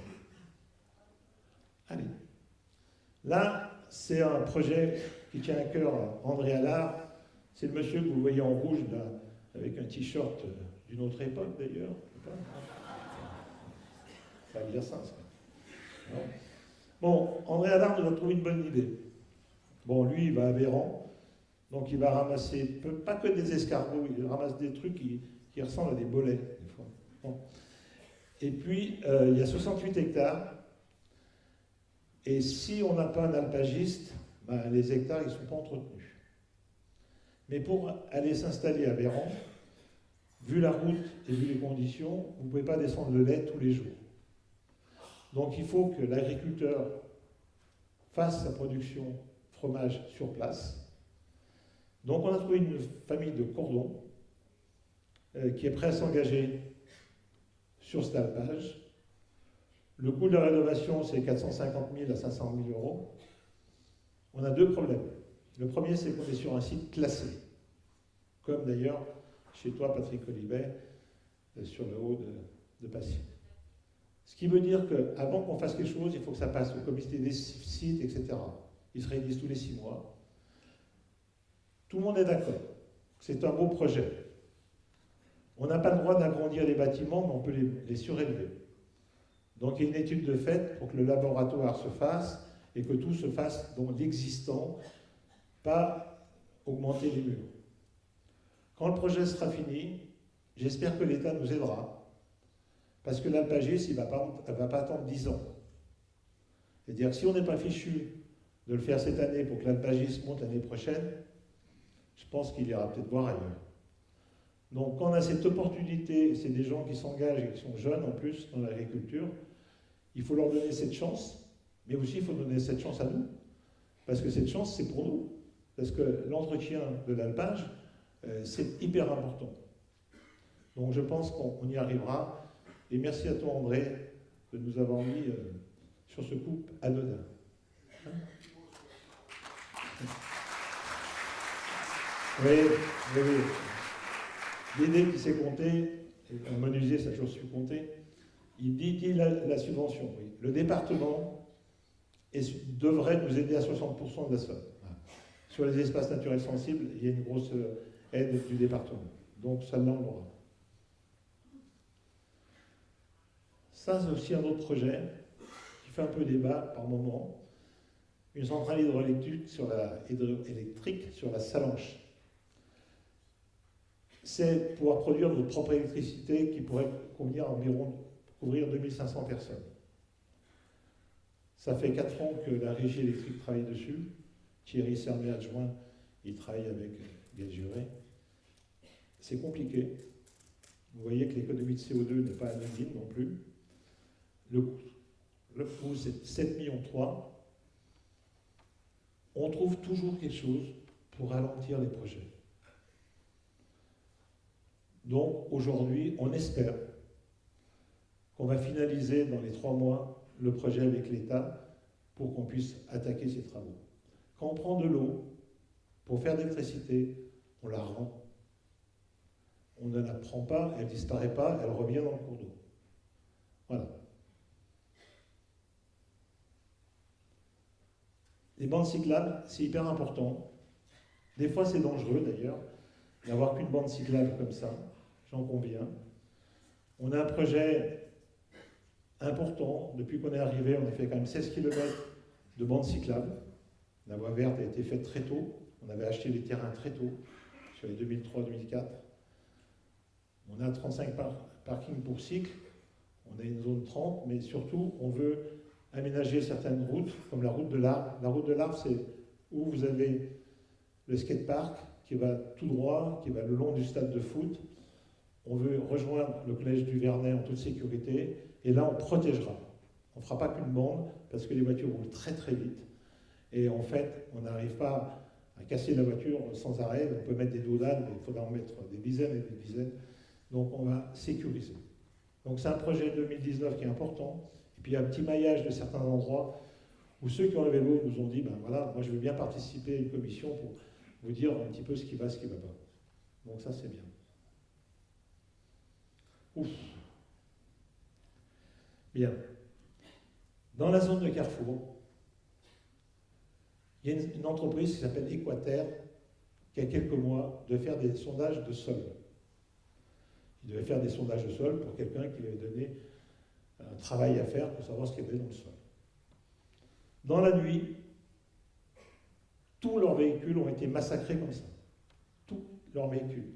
S3: Allez. Là, c'est un projet qui tient à cœur à André Allard. C'est le monsieur que vous voyez en rouge, là, avec un t-shirt d'une autre époque d'ailleurs. Ça veut dire ça. Non. Bon, André Allard nous a trouvé une bonne idée. Bon, lui, il va à Véran, donc il va ramasser, pas que des escargots, il ramasse des trucs qui ressemblent à des bolets, des fois. Bon. Et puis, il y a 68 hectares, et si on n'a pas un alpagiste, ben, les hectares, ils ne sont pas entretenus. Mais pour aller s'installer à Véran, vu la route et vu les conditions, vous ne pouvez pas descendre le lait tous les jours. Donc il faut que l'agriculteur fasse sa production fromage sur place. Donc on a trouvé une famille de cordons qui est prêt à s'engager sur cet alpage. Le coût de la rénovation, c'est 450 000 à 500 000 €. On a deux problèmes. Le premier, c'est qu'on est sur un site classé, comme d'ailleurs chez toi, Patrick Olivet, sur le haut de Passy. Ce qui veut dire qu'avant qu'on fasse quelque chose, il faut que ça passe au comité des sites, etc. Ils se réunissent tous les 6 mois. Tout le monde est d'accord. C'est un beau projet. On n'a pas le droit d'agrandir les bâtiments, mais on peut les surélever. Donc il y a une étude de fait pour que le laboratoire se fasse et que tout se fasse dans l'existant, pas augmenter les murs. Quand le projet sera fini, j'espère que l'État nous aidera. Parce que l'alpagiste, il ne va pas attendre 10 ans. C'est-à-dire que si on n'est pas fichu de le faire cette année pour que l'alpagiste monte l'année prochaine, je pense qu'il ira peut-être voir ailleurs. Donc quand on a cette opportunité, c'est des gens qui s'engagent et qui sont jeunes en plus dans l'agriculture, il faut leur donner cette chance, mais aussi il faut donner cette chance à nous. Parce que cette chance, c'est pour nous. Parce que l'entretien de l'alpage, c'est hyper important. Donc je pense qu'on y arrivera. Et merci à toi, André, de nous avoir mis sur ce coup anodin. Hein ? Oui, oui, oui. L'idée qui sait compter, et un menuisier, ça a toujours su compter, il dit la subvention. Oui. Le département devrait nous aider à 60% de la somme. Voilà. Sur les espaces naturels sensibles, il y a une grosse aide du département. Donc celle-là, on l'aura. Ça, c'est aussi un autre projet qui fait un peu débat par moment. Une centrale hydroélectrique sur la Salanche. C'est pouvoir produire notre propre électricité qui pourrait couvrir 2500 personnes. Ça fait 4 ans que la régie électrique travaille dessus. Thierry Sermet, adjoint, il travaille avec Gazuré. C'est compliqué. Vous voyez que l'économie de CO2 n'est pas anodine non plus. Le coût, c'est 7,3 millions. On trouve toujours quelque chose pour ralentir les projets. Donc aujourd'hui, on espère qu'on va finaliser dans les 3 mois le projet avec l'État pour qu'on puisse attaquer ces travaux. Quand on prend de l'eau pour faire de l'électricité, on la rend. On ne la prend pas, elle ne disparaît pas, elle revient dans le cours d'eau. Voilà. Les bandes cyclables, c'est hyper important. Des fois, c'est dangereux d'ailleurs, d'avoir qu'une bande cyclable comme ça. J'en conviens. On a un projet important. Depuis qu'on est arrivé, on a fait quand même 16 km de bande cyclable. La voie verte a été faite très tôt. On avait acheté les terrains très tôt, sur les 2003-2004. On a 35 parkings pour cycles. On a une zone 30, mais surtout, on veut aménager certaines routes, comme la route de l'Arve. La route de l'Arve, c'est où vous avez le skatepark qui va tout droit, qui va le long du stade de foot. On veut rejoindre le collège du Vernet en toute sécurité, et là, on protégera. On ne fera pas qu'une bande, parce que les voitures roulent très très vite. Et en fait, on n'arrive pas à casser la voiture sans arrêt. On peut mettre des dodans, mais il faudra en mettre des dizaines et des dizaines. Donc on va sécuriser. Donc c'est un projet 2019 qui est important. Et puis il y a un petit maillage de certains endroits où ceux qui ont le vélo nous ont dit, ben voilà, moi je veux bien participer à une commission pour vous dire un petit peu ce qui va, ce qui ne va pas. Donc ça c'est bien. Ouf. Bien. Dans la zone de Carrefour, il y a une entreprise qui s'appelle Équateur, qui a quelques mois, de faire des sondages de sol. Il devait faire des sondages de sol pour quelqu'un qui lui avait donné un travail à faire pour savoir ce qu'il y avait dans le sol. Dans la nuit, tous leurs véhicules ont été massacrés comme ça. Tous leurs véhicules.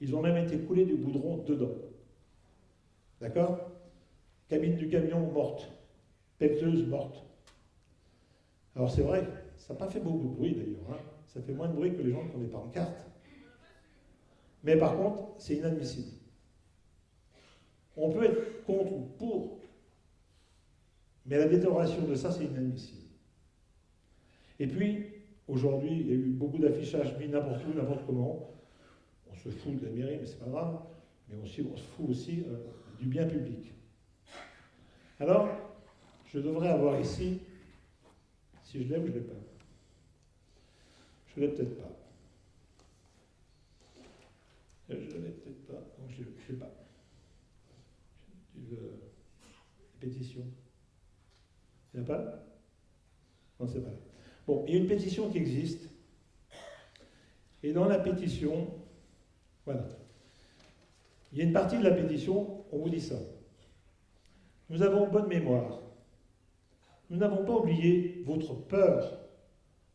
S3: Ils ont même été coulés du goudron dedans. D'accord? Cabine du camion morte. Pelleteuse morte. Alors c'est vrai, ça n'a pas fait beaucoup de bruit d'ailleurs. Hein. Ça fait moins de bruit que les gens qui ont des pancartes. Mais par contre, c'est inadmissible. On peut être contre ou pour, mais la détérioration de ça, c'est inadmissible. Et puis, aujourd'hui, il y a eu beaucoup d'affichages mis n'importe où, n'importe comment. On se fout de la mairie, mais c'est pas grave. Mais on se fout aussi du bien public. Alors, je devrais avoir ici, si je l'ai ou je ne l'ai pas. Je ne l'ai peut-être pas. Je ne l'ai peut-être pas, donc je ne sais pas. Pétition. Il n'y en a pas? Non, c'est pas là. Bon, il y a une pétition qui existe. Et dans la pétition, voilà. Il y a une partie de la pétition, on vous dit ça. Nous avons bonne mémoire. Nous n'avons pas oublié votre peur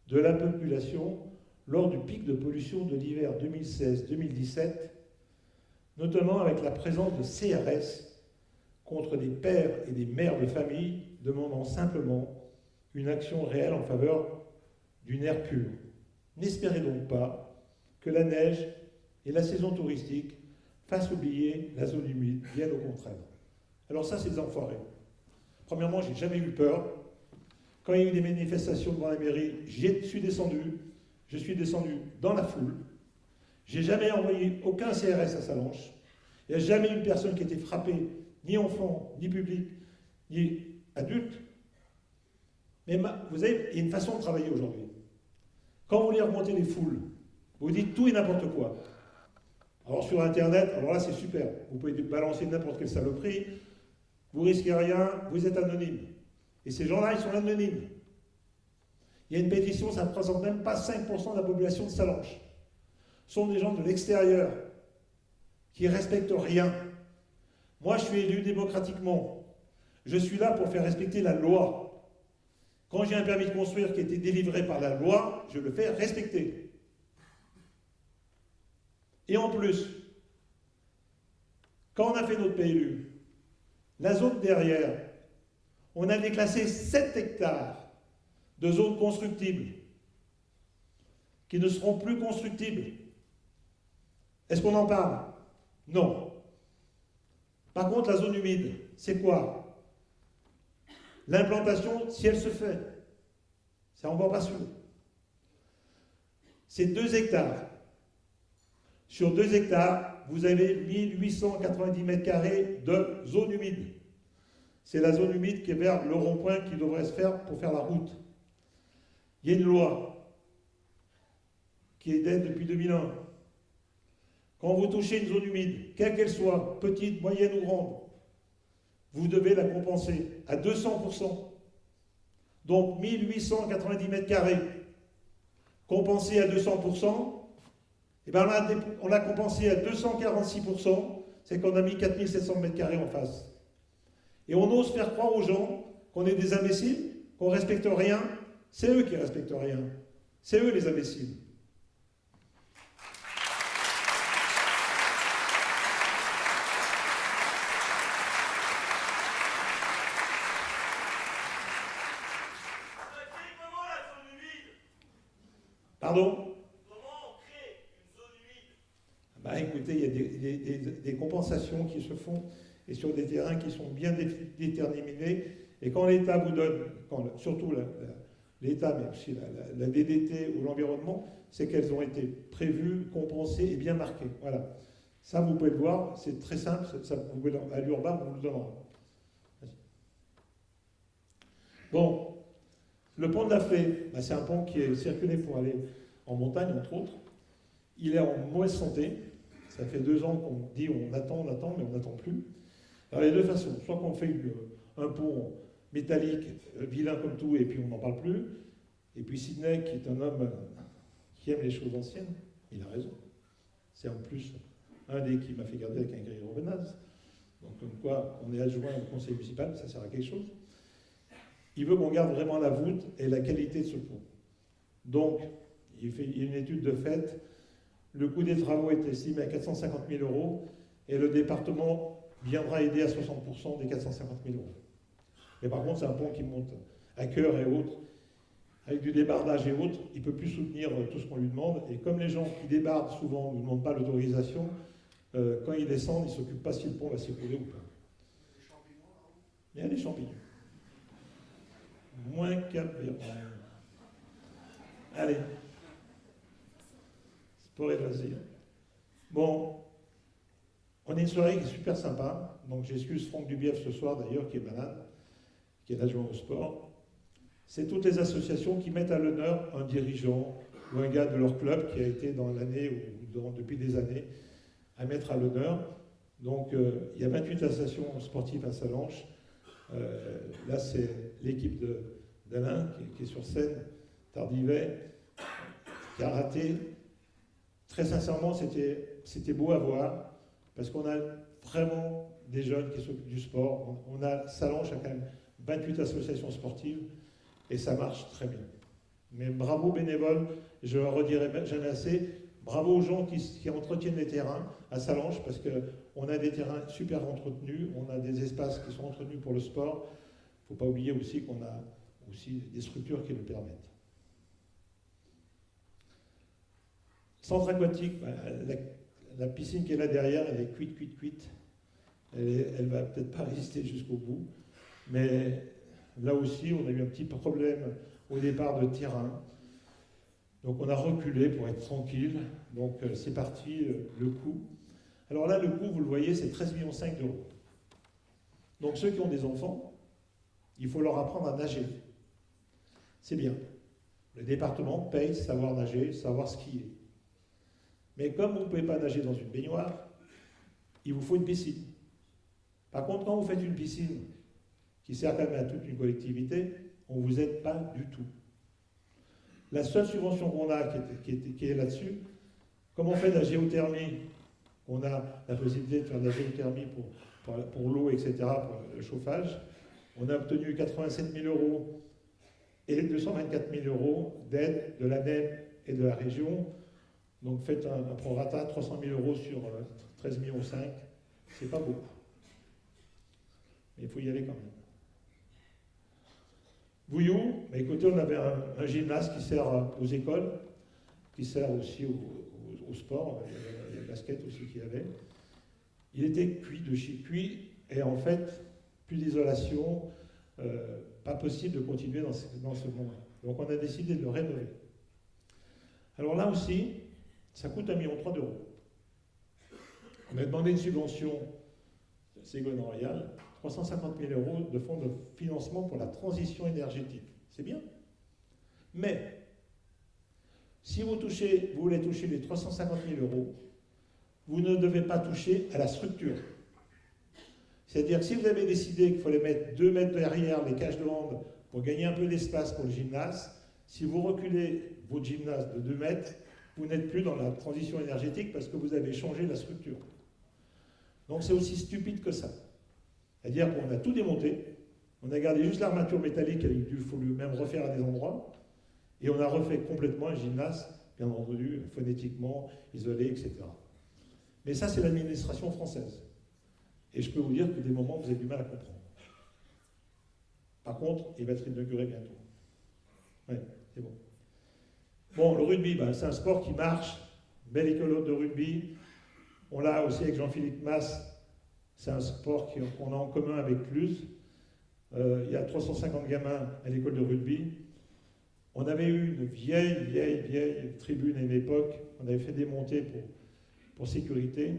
S3: de la population lors du pic de pollution de l'hiver 2016-2017, notamment avec la présence de CRS contre des pères et des mères de famille demandant simplement une action réelle en faveur d'une air pur. N'espérez donc pas que la neige et la saison touristique fassent oublier la zone humide, bien au contraire. Alors ça, c'est des enfoirés. Premièrement, j'ai jamais eu peur. Quand il y a eu des manifestations devant la mairie, je suis descendu dans la foule. J'ai jamais envoyé aucun CRS à Salanches. Il n'y a jamais eu une personne qui a été frappée, ni enfant, ni public, ni adulte. Mais vous savez, il y a une façon de travailler aujourd'hui. Quand vous voulez remonter les foules, Vous dites tout et n'importe quoi. Alors sur Internet, alors là c'est super. Vous pouvez balancer n'importe quelle saloperie. Vous risquez rien, vous êtes anonyme. Et ces gens-là, ils sont anonymes. Il y a une pétition, ça ne représente même pas 5% de la population de Sallanches. Ce sont des gens de l'extérieur qui ne respectent rien. Moi, je suis élu démocratiquement. Je suis là pour faire respecter la loi. Quand j'ai un permis de construire qui a été délivré par la loi, je le fais respecter. Et en plus, quand on a fait notre PLU, la zone derrière, on a déclassé 7 hectares de zones constructibles qui ne seront plus constructibles. Est-ce qu'on en parle? Non. Par contre, la zone humide, c'est quoi? L'implantation, si elle se fait, c'est encore pas sûr. C'est 2 hectares. Sur 2 hectares, vous avez 1890 mètres carrés de zone humide. C'est la zone humide qui est vers le rond-point qui devrait se faire pour faire la route. Il y a une loi qui est date depuis 2001. Quand vous touchez une zone humide, quelle qu'elle soit, petite, moyenne ou grande, vous devez la compenser à 200%. Donc 1890 mètres carrés compensés à 200%, et bien on l'a compensé à 246%, c'est qu'on a mis 4700 mètres carrés en face. Et on ose faire croire aux gens qu'on est des imbéciles, qu'on ne respecte rien. C'est eux qui ne respectent rien. C'est eux les imbéciles. Pardon?
S4: Comment on crée une zone humide?
S3: Bah écoutez, il y a des compensations qui se font et sur des terrains qui sont bien déterminés. Et quand l'État vous donne, surtout l'État, mais aussi la DDT ou l'environnement, c'est qu'elles ont été prévues, compensées et bien marquées. Voilà. Ça, vous pouvez le voir, c'est très simple. Vous pouvez, à l'Urbain, on vous le donnera. Bon, le pont de la Flé, c'est un pont qui est circulé pour aller en montagne, entre autres. Il est en mauvaise santé. Ça fait 2 ans qu'on dit on attend, mais on n'attend plus. Alors, il y a 2 façons. Soit qu'on fait un pont métallique, vilain comme tout, et puis on n'en parle plus. Et puis Sidney, qui est un homme qui aime les choses anciennes, il a raison. C'est en plus un des qui m'a fait garder avec un grille Robenaz. Donc, comme quoi, on est adjoint au conseil municipal, ça sert à quelque chose. Il veut qu'on garde vraiment la voûte et la qualité de ce pont. Donc, il y a une étude de fait. Le coût des travaux est estimé à 450 000 € et le département viendra aider à 60% des 450 000 €. Mais par contre, c'est un pont qui monte à cœur et autres, avec du débardage et autres. Il ne peut plus soutenir tout ce qu'on lui demande. Et comme les gens qui débardent souvent ne nous demandent pas l'autorisation, quand ils descendent, ils ne s'occupent pas si le pont va s'écrouler ou pas.
S4: Les champignons, là-haut?
S3: Il y a des champignons. Moins qu'à... Allez. Sport et loisirs. Bon, on a une soirée qui est super sympa. Donc j'excuse Franck Dubief ce soir d'ailleurs, qui est malade, qui est l'adjoint au sport. C'est toutes les associations qui mettent à l'honneur un dirigeant ou un gars de leur club qui a été dans l'année ou depuis des années à mettre à l'honneur. Donc il y a 28 associations sportives à Sallanches. Là c'est l'équipe d'Alain qui est sur scène, Tardivet, karaté. Très sincèrement, c'était beau à voir, parce qu'on a vraiment des jeunes qui s'occupent du sport. On a Sallanches a quand même 28 associations sportives, et ça marche très bien. Mais bravo bénévoles, je ne le redirai jamais assez, bravo aux gens qui entretiennent les terrains à Sallanches, parce qu'on a des terrains super entretenus, on a des espaces qui sont entretenus pour le sport. Il ne faut pas oublier aussi qu'on a aussi des structures qui le permettent. Centre aquatique, la piscine qui est là derrière, elle est cuite. Elle va peut-être pas résister jusqu'au bout. Mais là aussi, on a eu un petit problème au départ de terrain. Donc on a reculé pour être tranquille. Donc c'est parti, le coût. Alors là, le coût, vous le voyez, c'est 13,5 millions €. Donc ceux qui ont des enfants, il faut leur apprendre à nager. C'est bien. Le département paye savoir nager, savoir skier. Mais comme vous ne pouvez pas nager dans une baignoire, il vous faut une piscine. Par contre, quand vous faites une piscine qui sert quand même à toute une collectivité, on ne vous aide pas du tout. La seule subvention qu'on a qui est là-dessus, comme on fait de la géothermie, on a la possibilité de faire de la géothermie pour l'eau, etc., pour le chauffage, on a obtenu 87 000 euros et 224 000 euros d'aide de l'ANEM et de la région. Donc faites un prorata, 300 000 euros sur 13,5 millions, c'est pas beaucoup. Mais il faut y aller quand même. Vouillou, bah écoutez, on avait un gymnase qui sert aux écoles, qui sert aussi au sport, il y a le basket aussi qu'il y avait. Il était cuit de chez cuit, et en fait, plus d'isolation, pas possible de continuer dans ce monde. Donc on a décidé de le rénover. Alors là aussi, ça coûte 1,3 million d'euros. On a demandé une subvention, Ségolène Royal, 350 000 euros de fonds de financement pour la transition énergétique. C'est bien. Mais, si vous voulez toucher les 350 000 euros, vous ne devez pas toucher à la structure. C'est-à-dire que si vous avez décidé qu'il fallait mettre 2 mètres derrière les cages de hand pour gagner un peu d'espace pour le gymnase, si vous reculez votre gymnase de 2 mètres, vous n'êtes plus dans la transition énergétique parce que vous avez changé la structure. Donc c'est aussi stupide que ça. C'est-à-dire qu'on a tout démonté, on a gardé juste l'armature métallique qu'il faut même refaire à des endroits, et on a refait complètement un gymnase, bien entendu, phonétiquement, isolé, etc. Mais ça, c'est l'administration française. Et je peux vous dire que des moments, vous avez du mal à comprendre. Par contre, il va être inauguré bientôt. Oui, c'est bon. Bon, le rugby, c'est un sport qui marche. Belle école de rugby. On l'a aussi avec Jean-Philippe Masse. C'est un sport qu'on a en commun avec Luz. Il y a 350 gamins à l'école de rugby. On avait eu une vieille tribune à une époque. On avait fait démonter pour sécurité.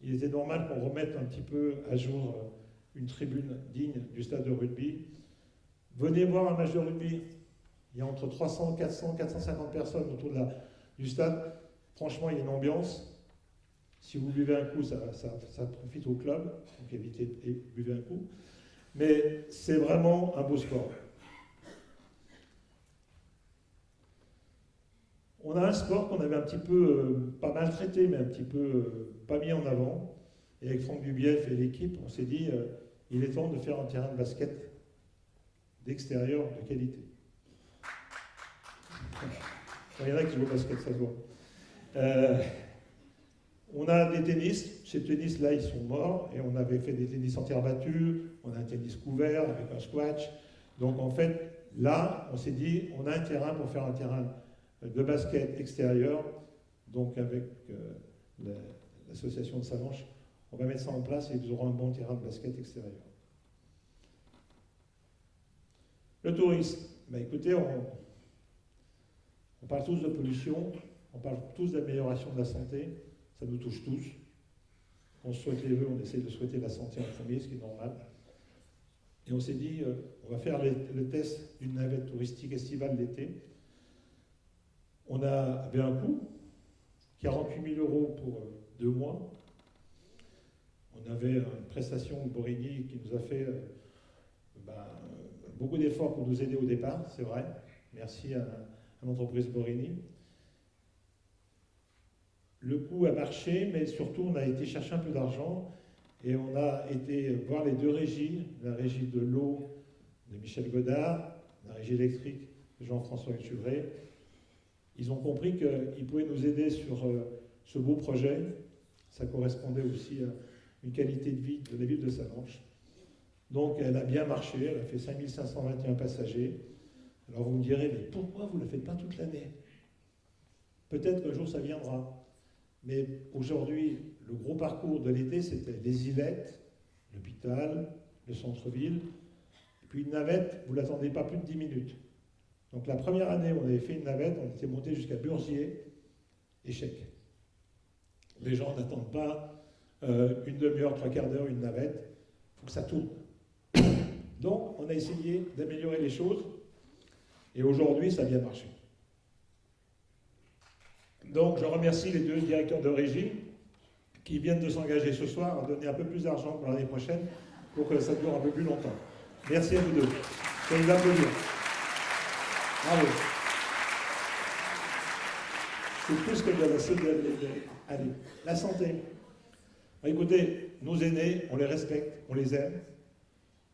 S3: Il était normal qu'on remette un petit peu à jour une tribune digne du stade de rugby. Venez voir un match de rugby. Il y a entre 300, 400, 450 personnes autour du stade. Franchement, il y a une ambiance. Si vous buvez un coup, ça profite au club. Donc évitez et buvez un coup. Mais c'est vraiment un beau sport. On a un sport qu'on avait un petit peu, pas mal traité, mais un petit peu pas mis en avant. Et avec Franck Dubief et l'équipe, on s'est dit, il est temps de faire un terrain de basket d'extérieur de qualité. Il y en a qui jouent au basket, ça se voit. On a des tennis. Ces tennis-là, ils sont morts. Et on avait fait des tennis en terre battue. On a un tennis couvert avec un squash. Donc en fait, là, on s'est dit, on a un terrain pour faire un terrain de basket extérieur. Donc avec l'association de Salanches, on va mettre ça en place et ils auront un bon terrain de basket extérieur. Le tourisme. Écoutez, on parle tous de pollution, on parle tous d'amélioration de la santé, ça nous touche tous. On souhaite les vœux, on essaie de souhaiter la santé en premier, ce qui est normal. Et on s'est dit, on va faire le test d'une navette touristique estivale l'été. On avait un coût, 48 000 euros pour 2 mois. On avait une prestation de Borini qui nous a fait beaucoup d'efforts pour nous aider au départ, c'est vrai. Merci à l'entreprise Borini. Le coup a marché, mais surtout on a été chercher un peu d'argent et on a été voir les 2 régies, la régie de l'eau de Michel Godard, la régie électrique de Jean-François Huchevret. Ils ont compris qu'ils pouvaient nous aider sur ce beau projet. Ça correspondait aussi à une qualité de vie de la ville de Salanches. Donc elle a bien marché, elle a fait 5 521 passagers. Alors vous me direz, mais pourquoi vous ne la faites pas toute l'année? Peut-être qu'un jour ça viendra. Mais aujourd'hui, le gros parcours de l'été, c'était les Ilettes, l'hôpital, le centre-ville. Et puis une navette, vous ne l'attendez pas plus de 10 minutes. Donc la première année, on avait fait une navette, on était monté jusqu'à Burgier, échec. Les gens n'attendent pas une demi-heure, 3/4 d'heure, une navette, il faut que ça tourne. Donc on a essayé d'améliorer les choses, et aujourd'hui ça a bien marché. Donc je remercie les 2 directeurs de régie qui viennent de s'engager ce soir à donner un peu plus d'argent pour l'année prochaine pour que ça dure un peu plus longtemps. Merci à vous 2. Je vais vous applaudir. Bravo. C'est plus que de la solidarité. Allez, la santé. Écoutez, nos aînés, on les respecte, on les aime.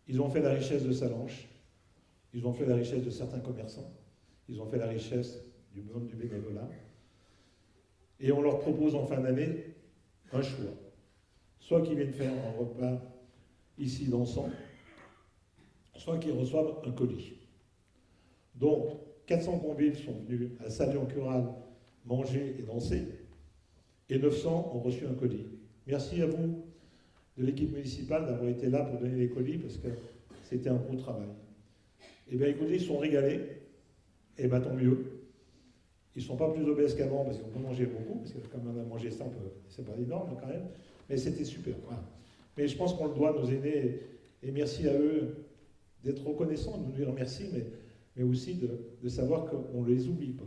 S3: Ils ont fait la richesse de Sallanches. Ils ont fait la richesse de certains commerçants. Ils ont fait la richesse du monde du bénévolat. Et on leur propose en fin d'année un choix. Soit qu'ils viennent faire un repas ici dansant, soit qu'ils reçoivent un colis. Donc, 400 convives sont venus à Salon-Cural manger et danser, et 900 ont reçu un colis. Merci à vous, de l'équipe municipale, d'avoir été là pour donner les colis, parce que c'était un gros travail. Eh bien, écoutez, ils sont régalés, et bien tant mieux. Ils ne sont pas plus obèses qu'avant, parce qu'on peut manger beaucoup, parce que comme on a mangé ça, c'est pas énorme quand même, mais c'était super. Voilà. Mais je pense qu'on le doit à nos aînés, et merci à eux d'être reconnaissants, de nous dire merci, mais aussi de savoir qu'on ne les oublie pas.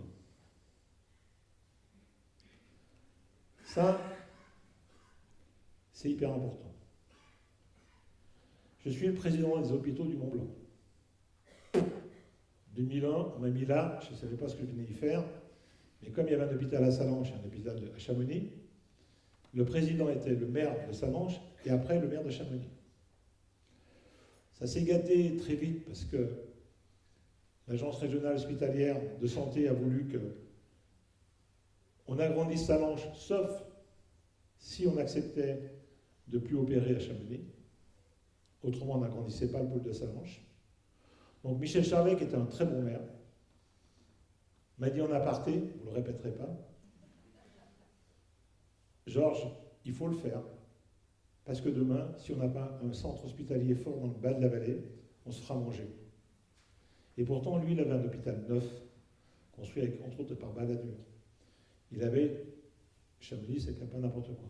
S3: Ça, c'est hyper important. Je suis le président des hôpitaux du Mont-Blanc. 2001, on m'a mis là, je ne savais pas ce que je venais y faire, mais comme il y avait un hôpital à Sallanches et un hôpital à Chamonix, le président était le maire de Sallanches et après le maire de Chamonix. Ça s'est gâté très vite parce que l'agence régionale hospitalière de santé a voulu qu'on agrandisse Sallanches, sauf si on acceptait de ne plus opérer à Chamonix. Autrement, on n'agrandissait pas le pôle de Sallanches. Donc Michel Charlet, qui était un très bon maire, m'a dit en aparté, vous ne le répéterez pas, Georges, il faut le faire, parce que demain, si on n'a pas un centre hospitalier fort dans le bas de la vallée, on se fera manger. Et pourtant, lui, il avait un hôpital neuf, construit avec, entre autres par Balladur. Il avait, Chamonix, c'était pas n'importe quoi.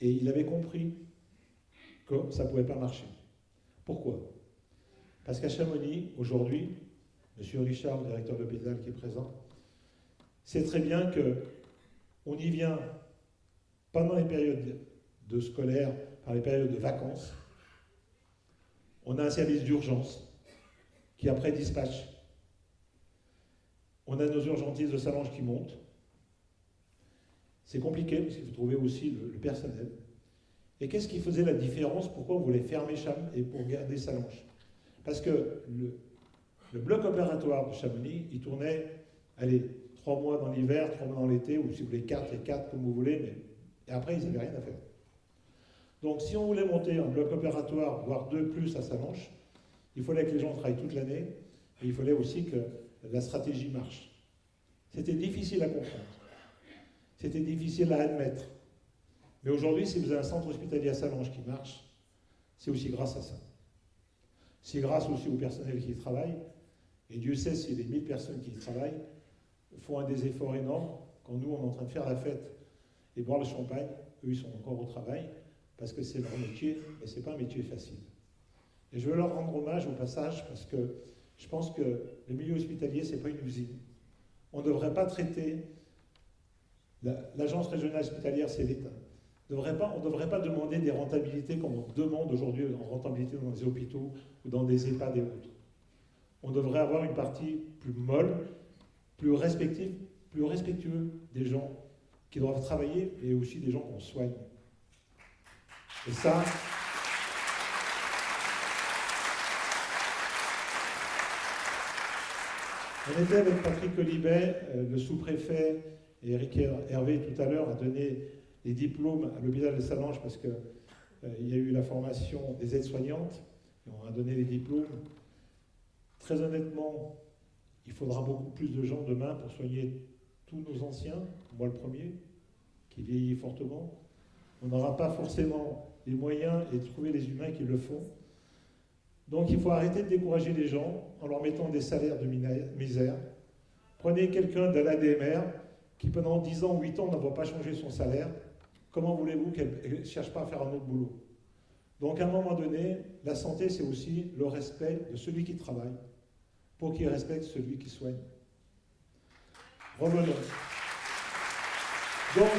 S3: Et il avait compris que ça ne pouvait pas marcher. Pourquoi? Parce qu'à Chamonix, aujourd'hui, M. Richard, le directeur de l'hôpital qui est présent, sait très bien qu'on y vient pendant les périodes de scolaire, par les périodes de vacances. On a un service d'urgence qui après dispatche. On a nos urgentistes de Sallanches qui montent. C'est compliqué parce qu'il faut trouver aussi le personnel. Et qu'est-ce qui faisait la différence? Pourquoi on voulait fermer Cham et pour garder Sallanches? Parce que le bloc opératoire de Chamonix, il tournait, allez, 3 mois dans l'hiver, 3 mois dans l'été, ou si vous voulez 4 et 4 comme vous voulez, mais et après ils n'avaient rien à faire. Donc si on voulait monter un bloc opératoire, voire 2 plus à Sallanches, il fallait que les gens travaillent toute l'année, et il fallait aussi que la stratégie marche. C'était difficile à comprendre. C'était difficile à admettre. Mais aujourd'hui, si vous avez un centre hospitalier à Sallanches qui marche, c'est aussi grâce à ça. C'est grâce aussi au personnel qui y travaille. Et Dieu sait si les 1000 personnes qui y travaillent font des efforts énormes. Quand nous, on est en train de faire la fête et boire le champagne, eux, ils sont encore au travail parce que c'est leur métier, mais ce n'est pas un métier facile. Et je veux leur rendre hommage au passage parce que je pense que le milieu hospitalier, ce n'est pas une usine. On ne devrait pas traiter l'agence régionale hospitalière, c'est l'État. On ne devrait pas demander des rentabilités comme on demande aujourd'hui en rentabilité dans les hôpitaux ou dans des EHPAD et autres. On devrait avoir une partie plus molle, plus respectueuse des gens qui doivent travailler et aussi des gens qu'on soigne. Et ça, on était avec Patrick Colibet, le sous-préfet, et Eric Hervé tout à l'heure a donné les diplômes à l'hôpital de Sallanches parce qu'il y a eu la formation des aides-soignantes, et on a donné les diplômes. Très honnêtement, il faudra beaucoup plus de gens demain pour soigner tous nos anciens, moi le premier, qui vieillit fortement. On n'aura pas forcément les moyens et trouver les humains qui le font. Donc il faut arrêter de décourager les gens en leur mettant des salaires de misère. Prenez quelqu'un de l'ADMR qui pendant 10 ans, 8 ans n'a pas changé son salaire. Comment voulez-vous qu'elle ne cherche pas à faire un autre boulot? Donc à un moment donné, la santé, c'est aussi le respect de celui qui travaille pour qu'il respecte celui qui soigne. Revenons. Donc,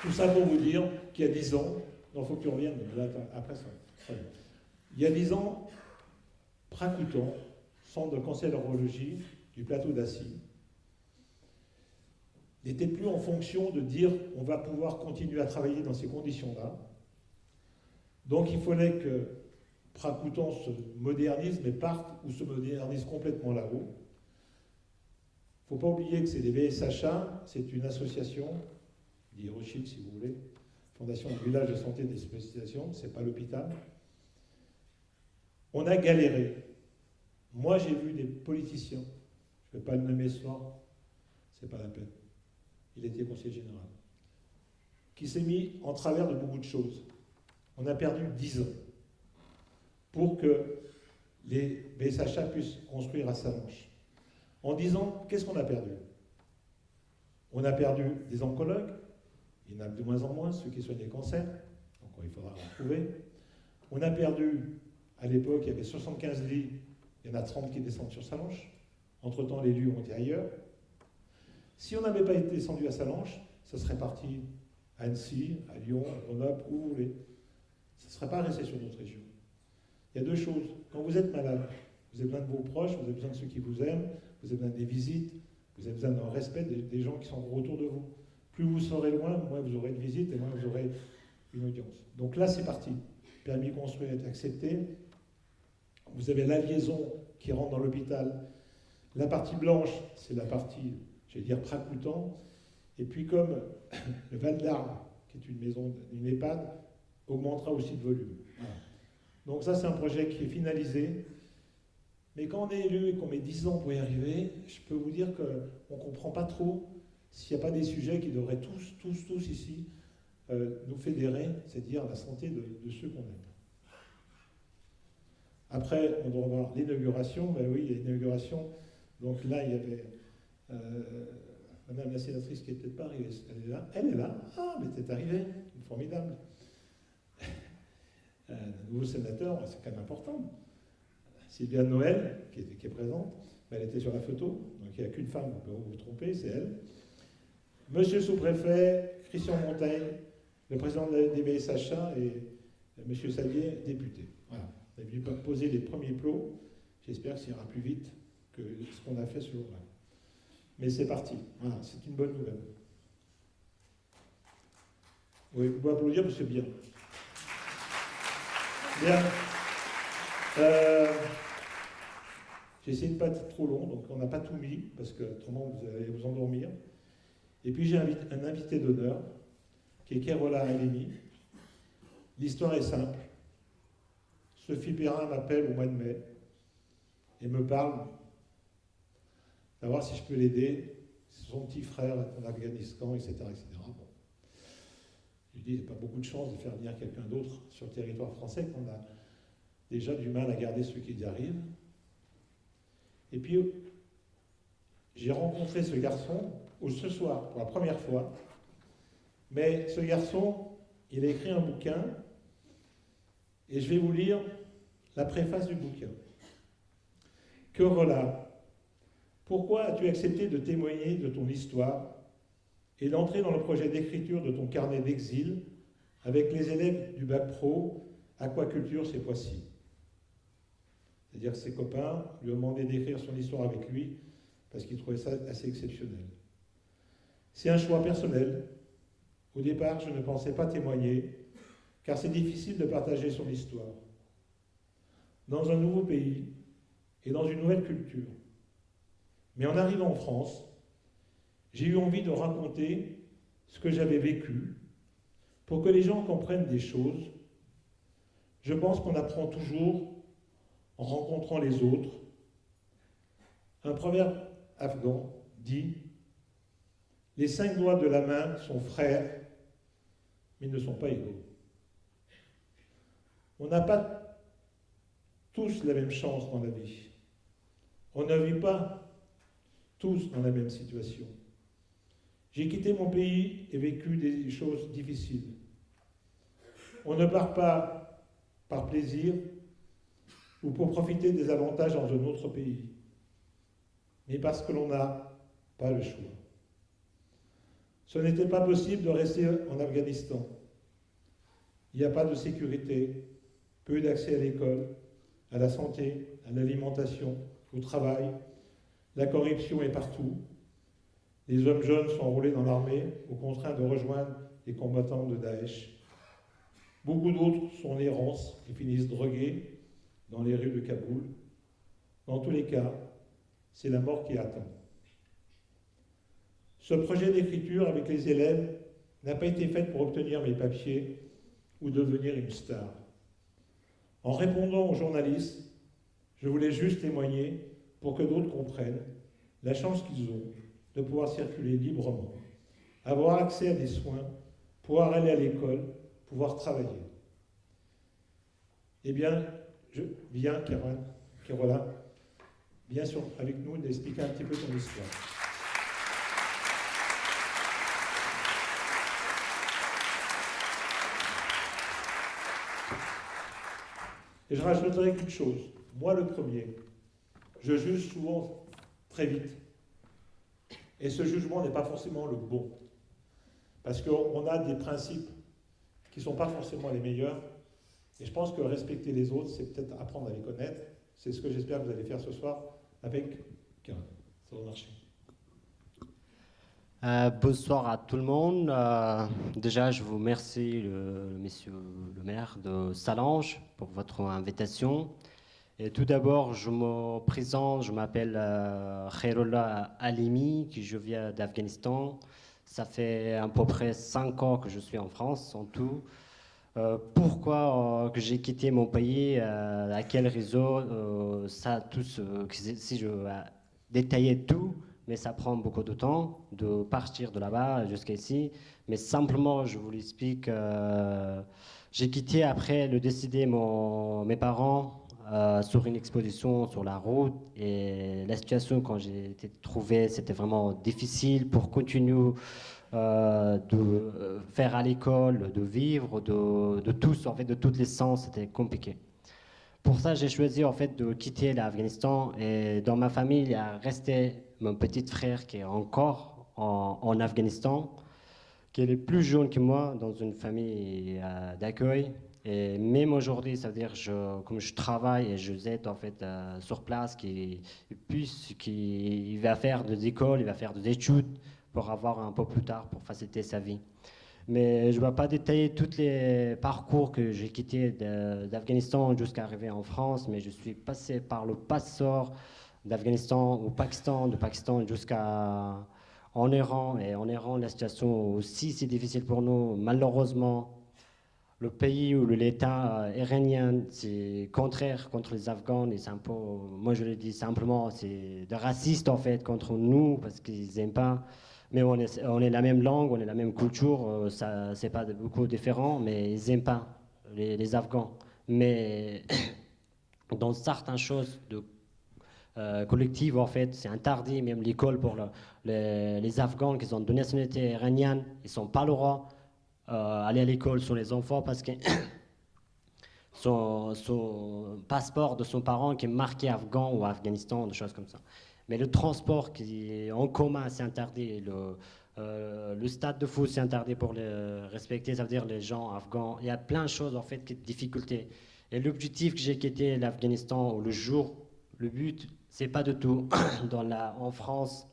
S3: tout ça pour vous dire qu'il y a 10 ans, non, il faut que tu reviennes, là, après ça. Il y a 10 ans, Pracoutan, centre de cancérologie du plateau d'Assy, n'était plus en fonction de dire on va pouvoir continuer à travailler dans ces conditions-là. Donc il fallait que Pracoutan se modernise, mais parte ou se modernise complètement là-haut. Il ne faut pas oublier que c'est des VSHA, c'est une association, dit Rothschild si vous voulez, Fondation du village de santé et des spécialisations, c'est pas l'hôpital. On a galéré. Moi j'ai vu des politiciens, je ne vais pas le nommer ce soir, c'est pas la peine. Il était conseiller général, qui s'est mis en travers de beaucoup de choses. On a perdu 10 ans pour que les BSHA puissent construire à Sallanches. En 10 ans, qu'est-ce qu'on a perdu? On a perdu des oncologues, il y en a de moins en moins, ceux qui soignent les cancers, donc il faudra en trouver. On a perdu, à l'époque, il y avait 75 lits, il y en a 30 qui descendent sur Sallanches. Entre-temps, les lits ont été ailleurs. Si on n'avait pas été descendu à Sallanches, ça serait parti à Annecy, à Lyon, à Grenoble, où vous voulez. Ça ne serait pas resté sur notre région. Il y a deux choses. Quand vous êtes malade, vous avez besoin de vos proches, vous avez besoin de ceux qui vous aiment, vous avez besoin des visites, vous avez besoin d'un respect des gens qui sont autour de vous. Plus vous serez loin, moins vous aurez de visites et moins vous aurez une audience. Donc là, c'est parti. Permis de construire est accepté. Vous avez la liaison qui rentre dans l'hôpital. La partie blanche, c'est la partie, je vais dire, Pracoutan. Et puis comme le Val d'Armes, qui est une maison, une EHPAD, augmentera aussi de volume. Voilà. Donc ça, c'est un projet qui est finalisé. Mais quand on est élu et qu'on met 10 ans pour y arriver, je peux vous dire qu'on ne comprend pas trop s'il n'y a pas des sujets qui devraient tous ici nous fédérer, c'est-à-dire la santé de ceux qu'on aime. Après, on doit voir l'inauguration. Ben oui, l'inauguration. Donc là, il y avait Madame la sénatrice qui n'est peut-être pas arrivée. Elle est là. Elle est là. Ah, mais t'es arrivée. Formidable. Un nouveau sénateur, c'est quand même important. Sylviane Noël, qui est présente, elle était sur la photo, donc il n'y a qu'une femme, on peut vous tromper, c'est elle. Monsieur le sous-préfet, Christian Montaigne, le président des BSHA et Monsieur Savier, député. Voilà. On a dû poser les premiers plots. J'espère que ça ira plus vite que ce qu'on a fait ce jour-là. Mais c'est parti. Voilà, c'est une bonne nouvelle. Oui, vous pouvez applaudir parce que c'est bien. Bien. J'ai essayé de ne pas être trop long, donc on n'a pas tout mis, parce que autrement vous allez vous endormir. Et puis j'ai un invité d'honneur, qui est Kérola Halimi. L'histoire est simple. Sophie Perrin m'appelle au mois de mai et me parle de savoir si je peux l'aider. Son petit frère est en Afghanistan, etc. etc. Bon. Je lui dis, il n'y a pas beaucoup de chance de faire venir quelqu'un d'autre sur le territoire français, qu'on a déjà du mal à garder ceux qui y arrivent. Et puis, j'ai rencontré ce garçon ce soir, pour la première fois. Mais ce garçon, il a écrit un bouquin, et je vais vous lire la préface du bouquin. Kérola, pourquoi as-tu accepté de témoigner de ton histoire et d'entrer dans le projet d'écriture de ton carnet d'exil avec les élèves du bac pro Aquaculture ces fois-ci? C'est-à-dire que ses copains lui ont demandé d'écrire son histoire avec lui parce qu'ils trouvaient ça assez exceptionnel. C'est un choix personnel. Au départ, je ne pensais pas témoigner, car c'est difficile de partager son histoire. Dans un nouveau pays et dans une nouvelle culture. Mais en arrivant en France, j'ai eu envie de raconter ce que j'avais vécu pour que les gens comprennent des choses. Je pense qu'on apprend toujours en rencontrant les autres. Un proverbe afghan dit « Les 5 doigts de la main sont frères, mais ne sont pas égaux. » On n'a pas tous la même chance dans la vie. On ne vit pas tous dans la même situation. J'ai quitté mon pays et vécu des choses difficiles. On ne part pas par plaisir ou pour profiter des avantages dans un autre pays, mais parce que l'on n'a pas le choix. Ce n'était pas possible de rester en Afghanistan. Il n'y a pas de sécurité, peu d'accès à l'école, à la santé, à l'alimentation, au travail. La corruption est partout. Les hommes jeunes sont enrôlés dans l'armée ou contraints de rejoindre les combattants de Daesh. Beaucoup d'autres sont en errance et finissent drogués dans les rues de Kaboul. Dans tous les cas, c'est la mort qui attend. Ce projet d'écriture avec les élèves n'a pas été fait pour obtenir mes papiers ou devenir une star. En répondant aux journalistes, je voulais juste témoigner pour que d'autres comprennent la chance qu'ils ont de pouvoir circuler librement, avoir accès à des soins, pouvoir aller à l'école, pouvoir travailler. Eh bien, viens, Carola, viens avec nous d'expliquer un petit peu ton histoire. Et je rajouterai qu'une chose, moi le premier, je juge souvent très vite. Et ce jugement n'est pas forcément le bon. Parce qu'on a des principes qui ne sont pas forcément les meilleurs. Et je pense que respecter les autres, c'est peut-être apprendre à les connaître. C'est ce que j'espère que vous allez faire ce soir avec Karen. Ça va marcher.
S5: Bonsoir à tout le monde. Déjà, je vous remercie, monsieur le maire de Salange, pour votre invitation. Et tout d'abord, je me présente, je m'appelle Khairullah Halimi, je viens d'Afghanistan. Ça fait à peu près 5 ans que je suis en France, en tout. Pourquoi que j'ai quitté mon pays, à quel réseau, ça, tout si je détaillais tout, mais ça prend beaucoup de temps de partir de là-bas jusqu'ici. Mais simplement, je vous l'explique, j'ai quitté après le décider mes parents sur une exposition sur la route, et la situation quand j'ai été trouvé, c'était vraiment difficile pour continuer de faire à l'école, de vivre, de tous, en fait, de tous les sens, c'était compliqué. Pour ça, j'ai choisi en fait de quitter l'Afghanistan, et dans ma famille, il y a resté mon petit frère qui est encore en Afghanistan, qui est le plus jeune que moi dans une famille d'accueil. Et même aujourd'hui, ça veut dire comme je travaille et je aide en fait sur place, qu'il va faire des écoles, il va faire des études pour avoir un peu plus tard, pour faciliter sa vie. Mais je ne vais pas détailler tous les parcours que j'ai quittés d'Afghanistan jusqu'à arriver en France, mais je suis passé par le passeport d'Afghanistan au Pakistan, de Pakistan jusqu'à en Iran. Et en Iran, la situation aussi c'est difficile pour nous. Malheureusement, le pays ou l'État iranien, c'est contraire contre les Afghans, et c'est un peu, moi je le dis simplement, c'est des racistes en fait contre nous, parce qu'ils n'aiment pas. Mais on est la même langue, on est la même culture, ça c'est pas beaucoup différent, mais ils n'aiment pas les Afghans. Mais dans certaines choses collectives, en fait, c'est interdit, même l'école pour les Afghans qui ont de nationalité iranienne, ils sont pas le droit aller à l'école sur les enfants, parce que son passeport de son parent qui est marqué Afghan ou Afghanistan, des choses comme ça. Mais le transport qui est en commun, c'est interdit. Le stade de foot, c'est interdit pour les respecter, ça veut dire les gens afghans. Il y a plein de choses, en fait, qui difficultés. Et l'objectif que j'ai quitté l'Afghanistan, le but, c'est pas du tout en France,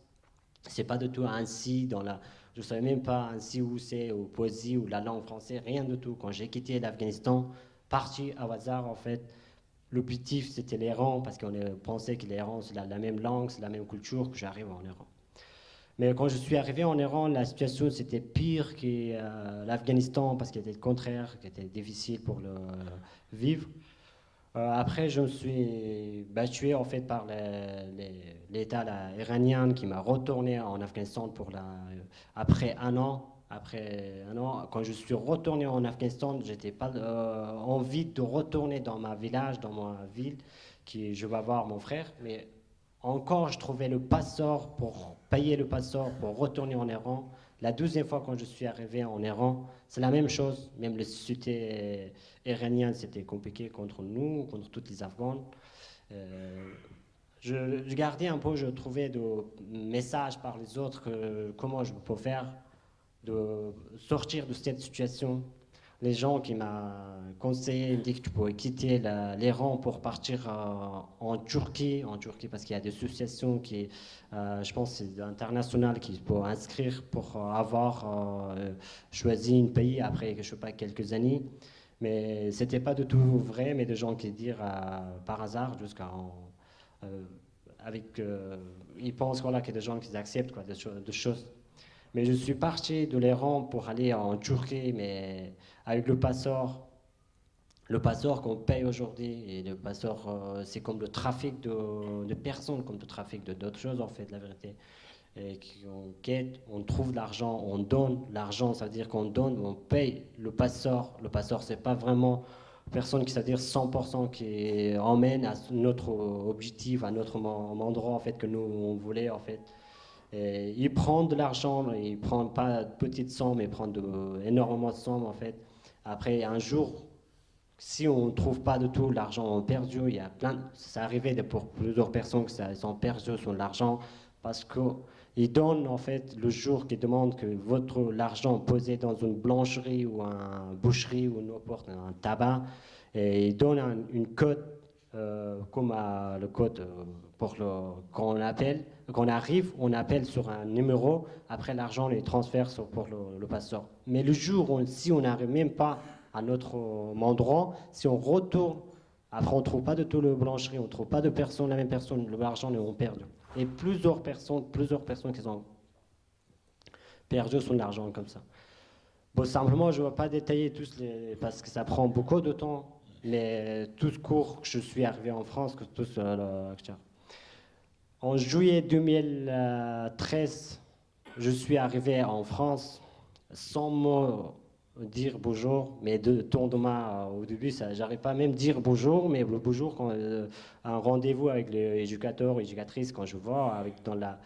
S5: c'est pas du tout ainsi je ne savais même pas ainsi où c'est, ou poésie, ou la langue française, rien du tout. Quand j'ai quitté l'Afghanistan, parti à hasard, en fait, l'objectif, c'était l'Iran, parce qu'on pensait que l'Iran, c'est la même langue, c'est la même culture, que j'arrive en Iran. Mais quand je suis arrivé en Iran, la situation, c'était pire que l'Afghanistan, parce qu'il était le contraire, qui était difficile pour le vivre. Après, je me suis battu, en fait, par l'État iranien qui m'a retourné en Afghanistan après un an. Après un an, quand je suis retourné en Afghanistan, j'étais pas envie de retourner dans ma village, dans ma ville, je vais voir mon frère. Mais encore, je trouvais le passeport pour payer le passeport pour retourner en Iran. La deuxième fois quand je suis arrivé en Iran, c'est la même chose. Même les sociétés iraniennes, c'était compliqué contre nous, contre tous les Afghans. Je gardais un peu, je trouvais des messages par les autres, comment je peux faire de sortir de cette situation. Les gens qui m'ont conseillé me disent que tu pourrais quitter les rangs pour partir en Turquie parce qu'il y a des associations qui, je pense, c'est international qui peut inscrire pour avoir choisi un pays après, je sais pas, quelques années. Mais c'était pas du tout vrai, mais des gens qui disent par hasard jusqu'à ils pensent voilà, qu'il y a des gens qui acceptent quoi, des choses. Mais je suis parti de l'Iran pour aller en Turquie, mais avec le passeport qu'on paye aujourd'hui. Et le passeport, c'est comme le trafic de personnes, comme le trafic d'autres choses, en fait, la vérité. Et on quête, on trouve de l'argent, on donne l'argent, ça veut dire qu'on donne, on paye le passeport. Le passeport, c'est pas vraiment personne qui, c'est-à-dire 100% qui emmène à notre objectif, à notre endroit, en fait, que nous, on voulait, en fait. Et il prend de l'argent, il ne prend pas de petites sommes, il prend énormément de sommes en fait. Après, un jour, si on ne trouve pas de tout l'argent perdu, il y a ça arrivait pour plusieurs personnes que ça, ils ont perdu son argent parce qu'ils donnent en fait le jour qu'ils demandent que l'argent posé dans une blancherie ou une boucherie ou n'importe un tabac, et ils donnent une code comme le code pour quand on arrive, on appelle sur un numéro, après l'argent, on les transfère pour le passeport. Mais le jour, si on n'arrive même pas à notre endroit, si on retourne, après on ne trouve pas de tout le blancherie, on ne trouve pas de personne, la même personne, l'argent, on perd. Et plusieurs personnes qui ont perdu son argent comme ça. Bon, simplement, je ne vais pas détailler tous parce que ça prend beaucoup de temps. Mais tout ce cours que je suis arrivé en France, en juillet 2013, je suis arrivé en France sans me dire bonjour, mais de ton de main au début, j'arrive pas même dire bonjour, mais le bonjour quand un rendez-vous avec les éducateurs, éducatrices, quand je vois dans la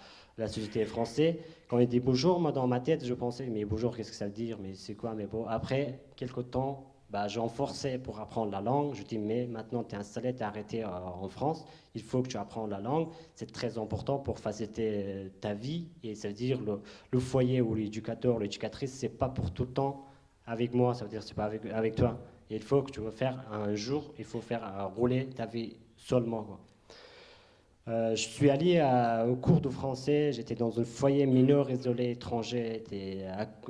S5: société française, quand il dit bonjour, moi dans ma tête, je pensais mais bonjour, qu'est-ce que ça veut dire, mais c'est quoi, mais bon, après quelques temps. J'en forçais pour apprendre la langue. Je dis, mais maintenant, tu es installé, tu es arrêté en France. Il faut que tu apprennes la langue. C'est très important pour faciliter ta vie. Et ça veut dire le foyer ou l'éducateur, l'éducatrice, c'est pas pour tout le temps avec moi. Ça veut dire c'est pas avec toi. Et il faut que tu vas faire un jour, il faut faire rouler ta vie seulement, quoi. Je suis allé au cours de français, j'étais dans un foyer mineur isolé étranger, j'étais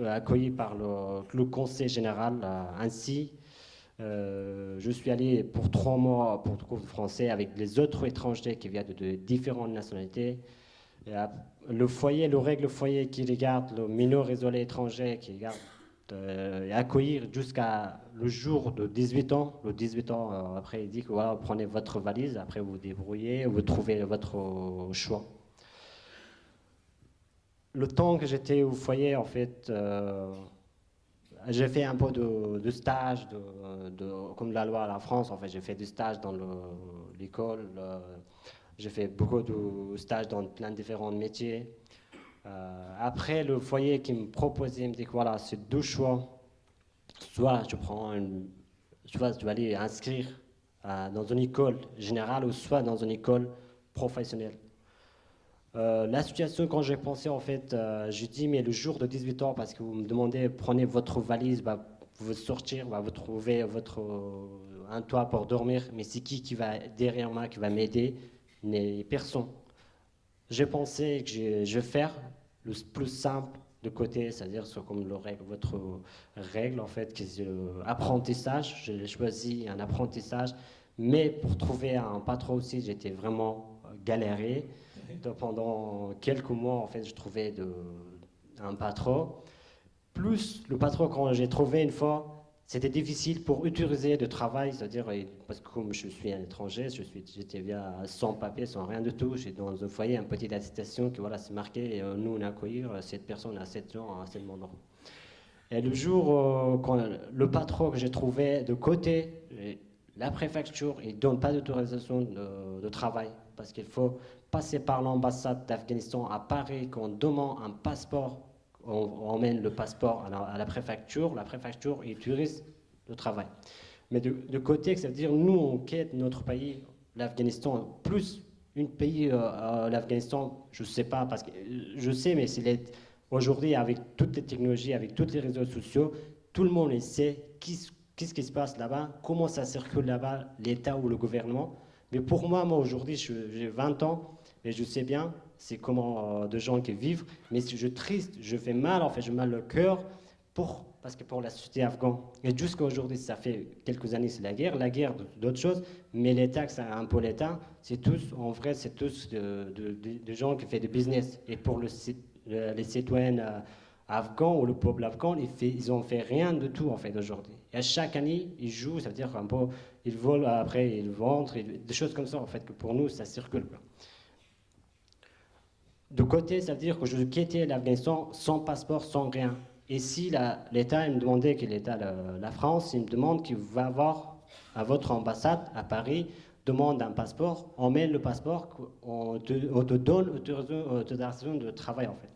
S5: accueilli par le conseil général ainsi. Je suis allé pour 3 mois pour le cours de français avec les autres étrangers qui viennent de différentes nationalités. Le foyer, le règle foyer qui regarde le mineur isolé étranger, qui regarde accueillir jusqu'à le jour de 18 ans. Le 18 ans, après, il dit que voilà, prenez votre valise, après vous débrouillez, vous trouvez votre choix. Le temps que j'étais au foyer, en fait, j'ai fait un peu de stage, comme la loi à la France, en fait, j'ai fait du stage dans l'école, j'ai fait beaucoup de stages dans plein de différents métiers. Après, le foyer qui me proposait, il me dit que voilà, c'est 2 choix. Soit tu vas aller inscrire dans une école générale ou soit dans une école professionnelle. La situation, quand j'ai pensé, en fait, j'ai dit, mais le jour de 18 ans, parce que vous me demandez, prenez votre valise, vous sortir, vous trouver un toit pour dormir, mais c'est qui va derrière moi, qui va m'aider? Personne. J'ai pensé que je vais faire le plus simple de côté, c'est-à-dire comme votre règle en fait, qui est l'apprentissage. J'ai choisi un apprentissage, mais pour trouver un patron aussi, j'étais vraiment galéré. Donc, pendant quelques mois, en fait, je trouvais un patron. Plus le patron, quand j'ai trouvé une fois, c'était difficile pour utiliser de travail, c'est-à-dire, parce que comme je suis un étranger, j'étais sans papier, sans rien du tout. J'étais dans un foyer, une petite attestation qui, voilà, c'est marqué, nous, on accueillir cette personne à 7 ans, à ce moment. Et le jour, quand le patron que j'ai trouvé de côté, la préfecture, il ne donne pas d'autorisation de travail, parce qu'il faut passer par l'ambassade d'Afghanistan à Paris, qu'on demande un passeport. On emmène le passeport à la préfecture il autorise le travail. Mais de côté, ça veut dire nous on quitte notre pays, l'Afghanistan, plus un pays, l'Afghanistan, je ne sais pas, parce que je sais, mais c'est Aujourd'hui, avec toutes les technologies, avec tous les réseaux sociaux, tout le monde sait qu'est-ce qui se passe là-bas, comment ça circule là-bas, l'État ou le gouvernement. Mais pour moi aujourd'hui, j'ai 20 ans et je sais bien c'est comment de gens qui vivent. Mais si je suis triste, je fais mal, en fait, je mal le cœur parce que pour la société afghane. Et jusqu'à aujourd'hui, ça fait quelques années, c'est la guerre d'autres choses, mais l'État, c'est un peu l'État, c'est tous, en vrai, c'est tous de gens qui font du business. Et pour les citoyens afghans ou le peuple afghan, ils ont fait rien de tout, en fait, aujourd'hui. Et à chaque année, ils jouent, ça veut dire un peu, ils volent, après ils vendent, des choses comme ça, en fait, que pour nous, ça circule, quoi. De côté, ça veut dire que je quittais l'Afghanistan sans passeport, sans rien. Et si l'État il me demandait, que l'État, la France, il me demande qu'il va avoir à votre ambassade à Paris, demande un passeport, on met le passeport, on te donne autorisation de travail en fait.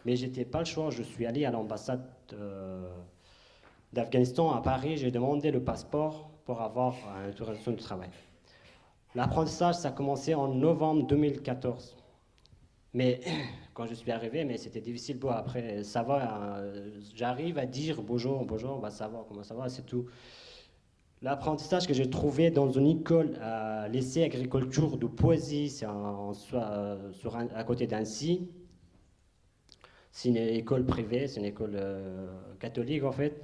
S5: Mais je n'étais pas le choix, je suis allé à l'ambassade d'Afghanistan à Paris, j'ai demandé le passeport pour avoir une autorisation de travail. L'apprentissage, ça a commencé en novembre 2014. Mais quand je suis arrivé, mais c'était difficile. Bon, après, ça va, j'arrive à dire bonjour, bah, ça va, comment ça va, c'est tout. L'apprentissage que j'ai trouvé dans une école, lycée agriculture de Poisy, c'est à côté d'Annecy. C'est une école privée, c'est une école catholique en fait.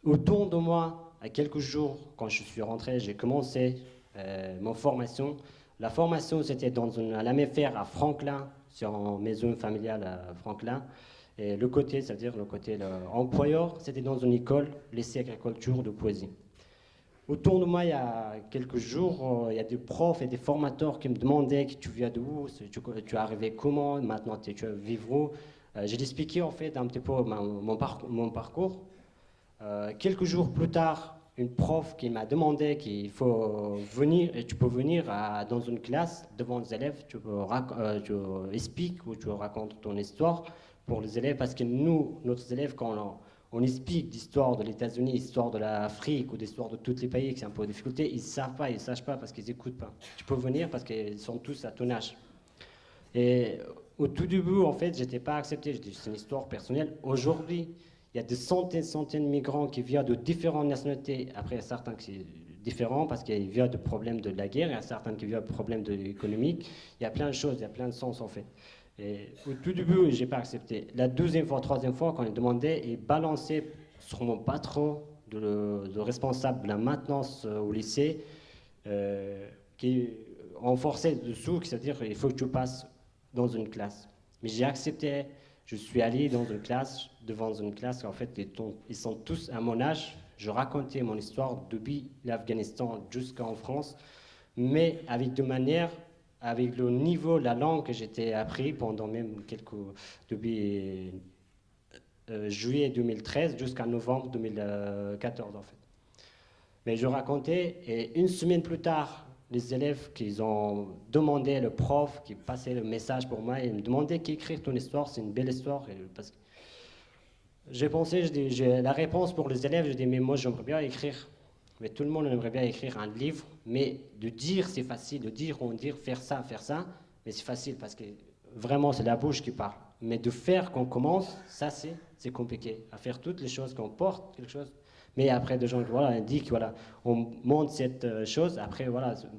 S5: Autour de moi, à quelques jours, quand je suis rentré, j'ai commencé mon formation. La formation, c'était à la MEFER à Franklin, sur une maison familiale à Franklin. Et le côté, ça veut dire le côté employeur, c'était dans une école, lycée agriculture de Poisy. Autour de moi, il y a quelques jours, il y a des profs et des formateurs qui me demandaient tu viens d'où, tu es arrivé comment, maintenant tu vis où. J'ai expliqué en fait un petit peu mon parcours. Quelques jours plus tard, une prof qui m'a demandé qu'il faut venir, et tu peux venir dans une classe devant les élèves, tu expliques ou tu racontes ton histoire pour les élèves, parce que nous, nos élèves, quand on explique l'histoire de l'États-Unis, l'histoire de l'Afrique ou l'histoire de tous les pays, que c'est un peu de difficulté, ils ne savent pas, ils ne sachent pas parce qu'ils n'écoutent pas. Tu peux venir parce qu'ils sont tous à ton âge. Et au tout début, en fait, je n'étais pas accepté, c'est une histoire personnelle. Aujourd'hui, il y a des centaines de migrants qui viennent de différentes nationalités. Après, il y a certains qui sont différents parce qu'ils viennent de problèmes de la guerre, il y a certains qui viennent de problèmes économiques. Il y a plein de choses, il y a plein de sens en fait. Et au tout début, je n'ai pas accepté. La deuxième fois, troisième fois, quand il demandait, il balançait sur mon patron de responsable de la maintenance au lycée, qui en forçait dessous, c'est-à-dire qu'il faut que tu passes dans une classe. Mais j'ai accepté. Je suis allé devant une classe, en fait, ils sont tous à mon âge. Je racontais mon histoire depuis l'Afghanistan jusqu'en France, mais avec le niveau, la langue que j'étais appris pendant même depuis juillet 2013 jusqu'à novembre 2014, en fait. Mais je racontais, et une semaine plus tard, les élèves qui ont demandé, le prof qui passait le message pour moi, ils me demandaient qu'écrire ton histoire, c'est une belle histoire. Parce que j'ai pensé, la réponse pour les élèves, je dis, mais moi j'aimerais bien écrire. Mais tout le monde aimerait bien écrire un livre, mais de dire c'est facile, de dire, faire ça, mais c'est facile parce que vraiment c'est la bouche qui parle. Mais de faire qu'on commence, ça c'est compliqué. À faire toutes les choses qu'on porte, quelque chose. Mais après, des gens indiquent, on monte cette chose, après,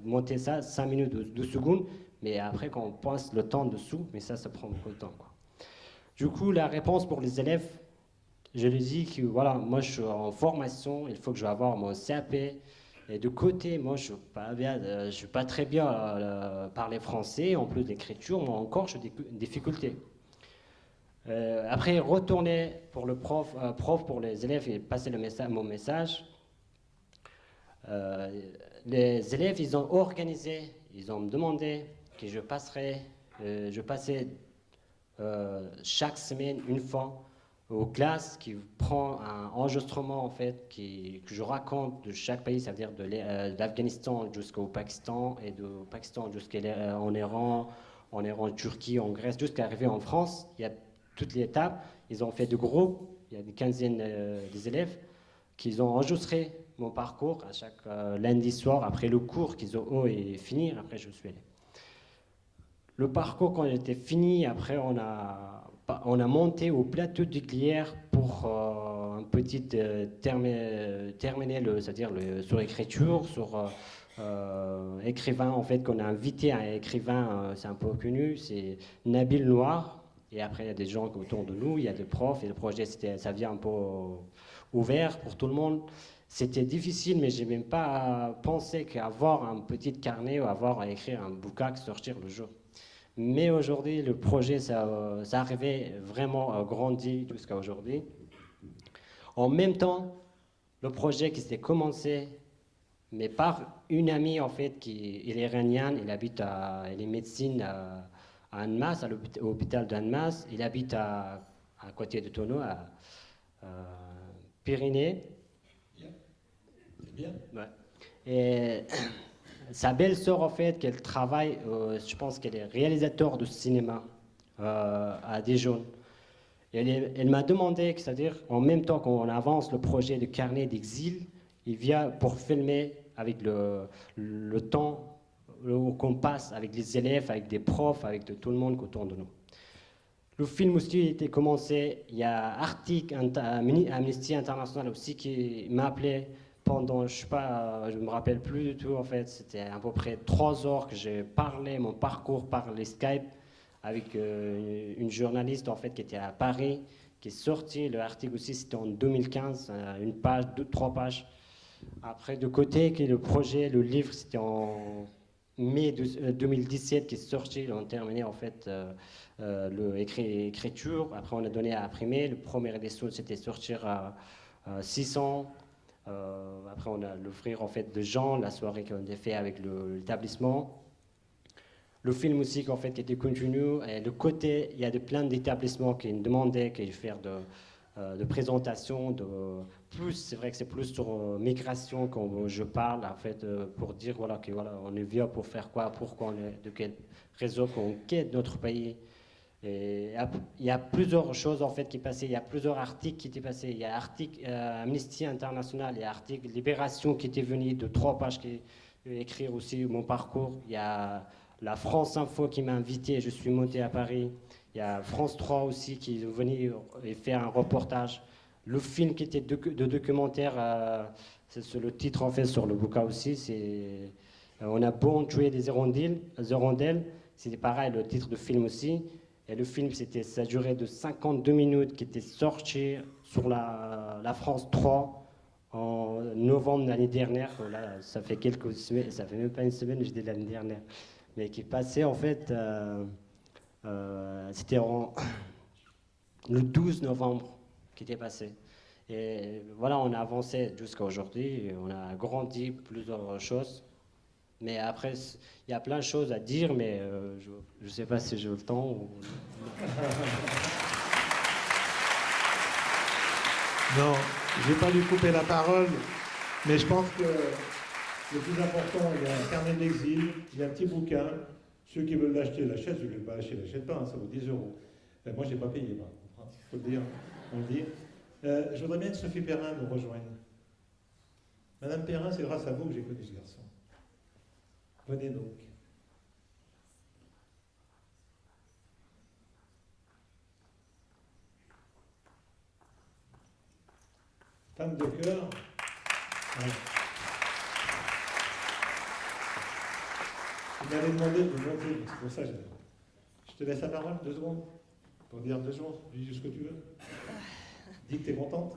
S5: monter ça, 5 minutes, 12 secondes, mais après, quand on pense le temps dessous, mais ça prend beaucoup de temps, quoi. Du coup, la réponse pour les élèves, je leur dis que, moi, je suis en formation, il faut que je vais avoir mon CAP, et de côté, moi, je ne suis pas très bien parler français, en plus d'écriture, moi encore, j'ai des difficultés. Après, retourner pour le prof pour les élèves et passer mon message. Les élèves, ils ont organisé, ils ont demandé que je passais chaque semaine une fois aux classes qui prend un enregistrement en fait que je raconte de chaque pays, c'est-à-dire de l'Afghanistan jusqu'au Pakistan et de Pakistan jusqu'en Iran, Turquie, en Grèce, jusqu'à arriver en France. Il y a toutes les étapes, ils ont fait des groupes, il y a une quinzaine des élèves qui ont enregistré mon parcours à chaque lundi soir, après le cours qu'ils ont fini, après je suis allé. Le parcours, quand il était fini, après, on a monté au plateau de Glières pour un petit terminer c'est-à-dire sur l'écriture, sur écrivain en fait qu'on a invité, un écrivain, c'est un peu connu, c'est Nabil Noir. Et après, il y a des gens autour de nous, il y a des profs, et le projet, ça vient un peu ouvert pour tout le monde. C'était difficile, mais je n'ai même pas pensé qu'avoir un petit carnet ou avoir à écrire un bouquin qui sortir le jour. Mais aujourd'hui, le projet, ça arrivait vraiment grandi jusqu'à aujourd'hui. En même temps, le projet qui s'est commencé, mais par une amie en fait, il est iranien, il est médecine à Annemasse, à l'hôpital d'Annemasse. Il habite à côté de Tonneau, à Pyrénées.
S3: C'est bien.
S5: Ouais. Et sa belle-sœur, en fait, qu'elle travaille, je pense qu'elle est réalisateur de cinéma à Dijon. Elle m'a demandé, c'est-à-dire en même temps qu'on avance le projet de carnet d'exil, il vient pour filmer avec le temps qu'on passe avec les élèves, avec des profs, avec tout le monde autour de nous. Le film aussi a été commencé, il y a Amnesty International aussi qui m'a appelé pendant, je sais pas, je me rappelle plus du tout en fait, c'était à peu près 3 heures que j'ai parlé mon parcours par les Skype avec une journaliste en fait qui était à Paris, qui est sortie, le article aussi c'était en 2015, une page, 3 pages. Après de côté, le projet, le livre c'était en mai 2017 qui est sorti, ils ont terminé en fait l'écriture, après on a donné à imprimer, le premier édition c'était sortir à 600. Après, on a l'offrir en fait de gens, la soirée qu'on a fait avec l'établissement. Le film aussi, en fait, qui était continu. Et le côté, il y a plein d'établissements qui me demandaient de faire de présentations. C'est vrai que c'est plus sur migration quand je parle, en fait, pour dire voilà, que voilà, on est venu pour faire quoi, pourquoi, de quel réseau qu'on quitte notre pays. Et il y a plusieurs choses en fait qui passaient, il y a plusieurs articles qui étaient passés, il y a article Amnesty International, il y a article Libération qui était venu de 3 pages qui écrire aussi mon parcours, il y a la France Info qui m'a invité, je suis monté à Paris, il y a France 3 aussi qui est venu et faire un reportage, le film qui était de documentaire, c'est le titre en fait sur le bouquin aussi, c'est on a beau tuer des hirondelles, c'était pareil le titre de film aussi. Et le film, ça durait de 52 minutes, qui était sorti sur la France 3 en novembre de l'année dernière. Là, ça fait quelques semaines, ça fait même pas une semaine, je dis l'année dernière. Mais qui passait en fait, c'était le 12 novembre qui était passé. Et voilà, on a avancé jusqu'à aujourd'hui, on a agrandi plusieurs choses. Mais après, il y a plein de choses à dire, mais je ne sais pas si j'ai le temps.
S3: Non, je ne vais pas lui couper la parole, mais je pense que le plus important, il y a un carnet d'exil, il y a un petit bouquin. Ceux qui veulent l'acheter, l'achètent. Ceux qui ne veulent pas l'acheter, l'achètent pas, hein, ça vaut 10 euros. Moi, je n'ai pas payé, il faut le dire. On le dit. Je voudrais bien que Sophie Perrin nous rejoigne. Madame Perrin, c'est grâce à vous que j'ai connu ce garçon. Venez donc. Femme de cœur. Ouais. Il m'avait demandé de monter, c'est pour ça que je te laisse la parole, 2 secondes, pour dire 2 secondes, dis ce que tu veux. Dis que tu es contente.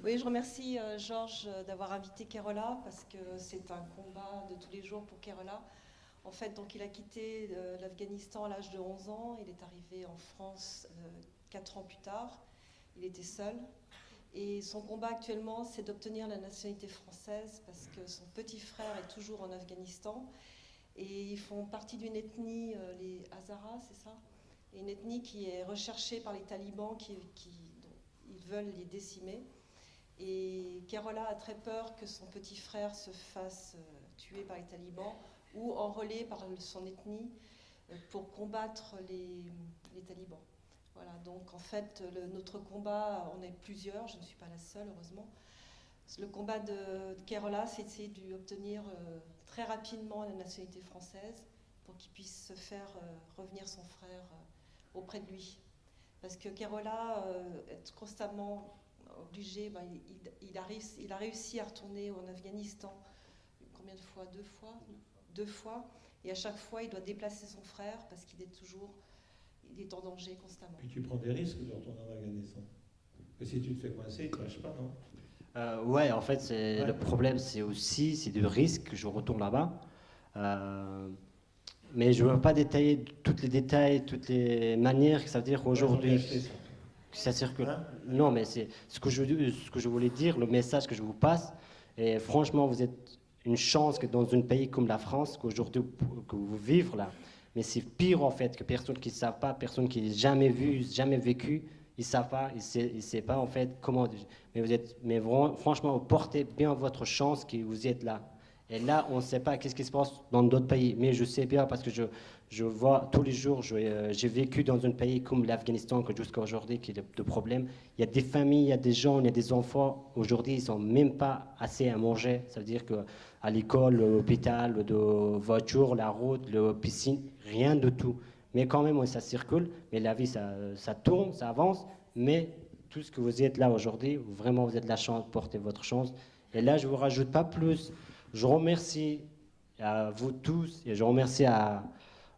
S6: Oui, je remercie Georges d'avoir invité Kerola parce que c'est un combat de tous les jours pour Kerola. En fait, donc, il a quitté l'Afghanistan à l'âge de 11 ans. Il est arrivé en France 4 ans plus tard. Il était seul. Et son combat actuellement, c'est d'obtenir la nationalité française parce que son petit frère est toujours en Afghanistan. Et ils font partie d'une ethnie, les Hazaras, c'est ça ? Une ethnie qui est recherchée par les talibans ils veulent les décimer. Et Kerola a très peur que son petit frère se fasse tuer par les talibans ou enrôlé par son ethnie pour combattre les talibans. Voilà, donc en fait, notre combat, on est plusieurs, je ne suis pas la seule, heureusement. Le combat de Kerola, c'est d'obtenir très rapidement la nationalité française pour qu'il puisse se faire revenir son frère auprès de lui. Parce que Kerola est constamment obligé, il a réussi à retourner en Afghanistan, combien de fois? Deux fois. Et à chaque fois, il doit déplacer son frère parce qu'il est en danger constamment.
S3: Puis tu prends des risques de retourner en Afghanistan. Que si tu te fais coincer, ils ne te lâchent pas, non?
S5: Ouais, en fait,
S3: Ouais.
S5: le problème, c'est du risque que je retourne là-bas. Mais je ne veux pas détailler tous les détails, toutes les manières que ça veut dire aujourd'hui.
S3: Ouais, acheté ça.
S5: Que ça circule.
S3: Hein?
S5: Non, mais c'est ce que je voulais dire, le message que je vous passe. Et franchement, vous êtes une chance que dans un pays comme la France, qu'aujourd'hui que vous vivez là. Mais c'est pire en fait que personne qui ne savent pas, personne qui n'a jamais vu, jamais vécu. Ils ne savent pas, ils ne savent pas en fait comment. Mais franchement, vous portez bien votre chance que vous êtes là. Et là, on ne sait pas qu'est-ce qui se passe dans d'autres pays. Mais je sais bien parce que je vois tous les jours, j'ai vécu dans un pays comme l'Afghanistan, que jusqu'à aujourd'hui, qui est de problème. Il y a des familles, il y a des gens, il y a des enfants. Aujourd'hui, ils n'ont même pas assez à manger. Ça veut dire qu'à l'école, l'hôpital, de voiture, la route, la piscine, rien de tout. Mais quand même, ça circule. Mais la vie, ça tourne, ça avance. Mais tout ce que vous êtes là aujourd'hui, vraiment, vous êtes la chance, portez votre chance. Et là, je ne vous rajoute pas plus. Je remercie à vous tous et je remercie à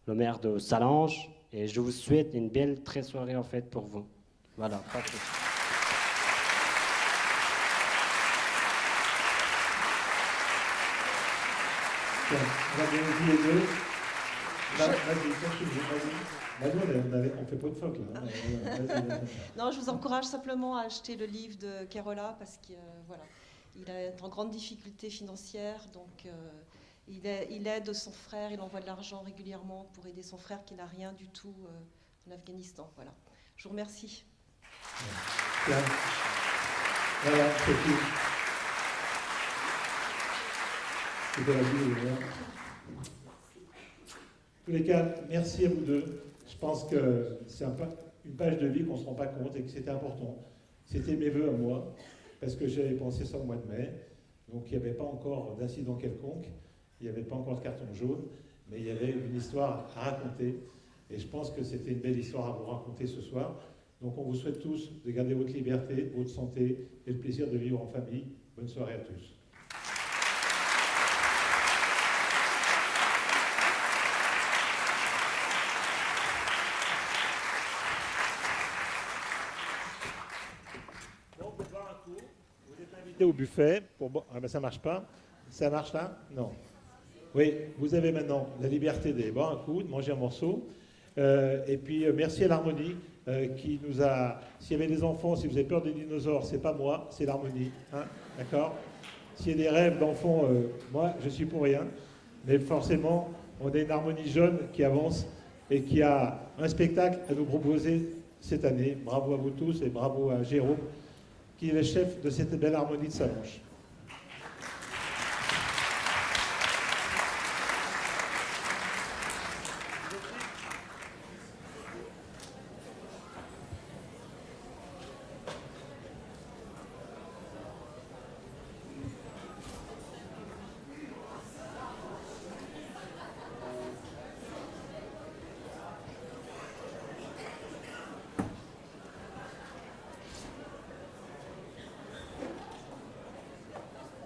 S5: le maire de Salange et je vous souhaite une belle très soirée en fait pour vous. Voilà. Pas plus.
S3: Tiens, on va bien tous les deux. Vas-y, continue, vas-y. On fait pas de phoque là. Vas-y.
S6: Non, je vous encourage simplement à acheter le livre de Kerola parce que voilà, il est en grande difficulté financière, donc il aide son frère, il envoie de l'argent régulièrement pour aider son frère qui n'a rien du tout en Afghanistan. Voilà. Je vous remercie.
S3: Tiens. Voilà, c'est tout. C'était la vie. En tous les cas, merci à vous deux. Je pense que c'est une page de vie qu'on ne se rend pas compte et que c'était important. C'était mes voeux à moi, parce que j'avais pensé ça au mois de mai. Donc il n'y avait pas encore d'incident quelconque, il n'y avait pas encore de carton jaune, mais il y avait une histoire à raconter. Et je pense que c'était une belle histoire à vous raconter ce soir. Donc on vous souhaite tous de garder votre liberté, votre santé et le plaisir de vivre en famille. Bonne soirée à tous. Bon, pour boire un coup, vous êtes invité au buffet. Ah ben ça marche pas. Ça marche là? Non. Oui, vous avez maintenant la liberté d'aller boire un coup, de manger un morceau. Et puis merci à l'Harmonie qui nous a... S'il y avait des enfants, si vous avez peur des dinosaures, c'est pas moi, c'est l'Harmonie. Hein, d'accord? S'il y a des rêves d'enfants, moi je suis pour rien. Mais forcément, on a une Harmonie jeune qui avance et qui a un spectacle à nous proposer cette année. Bravo à vous tous et bravo à Jérôme, qui est le chef de cette belle Harmonie de Salange.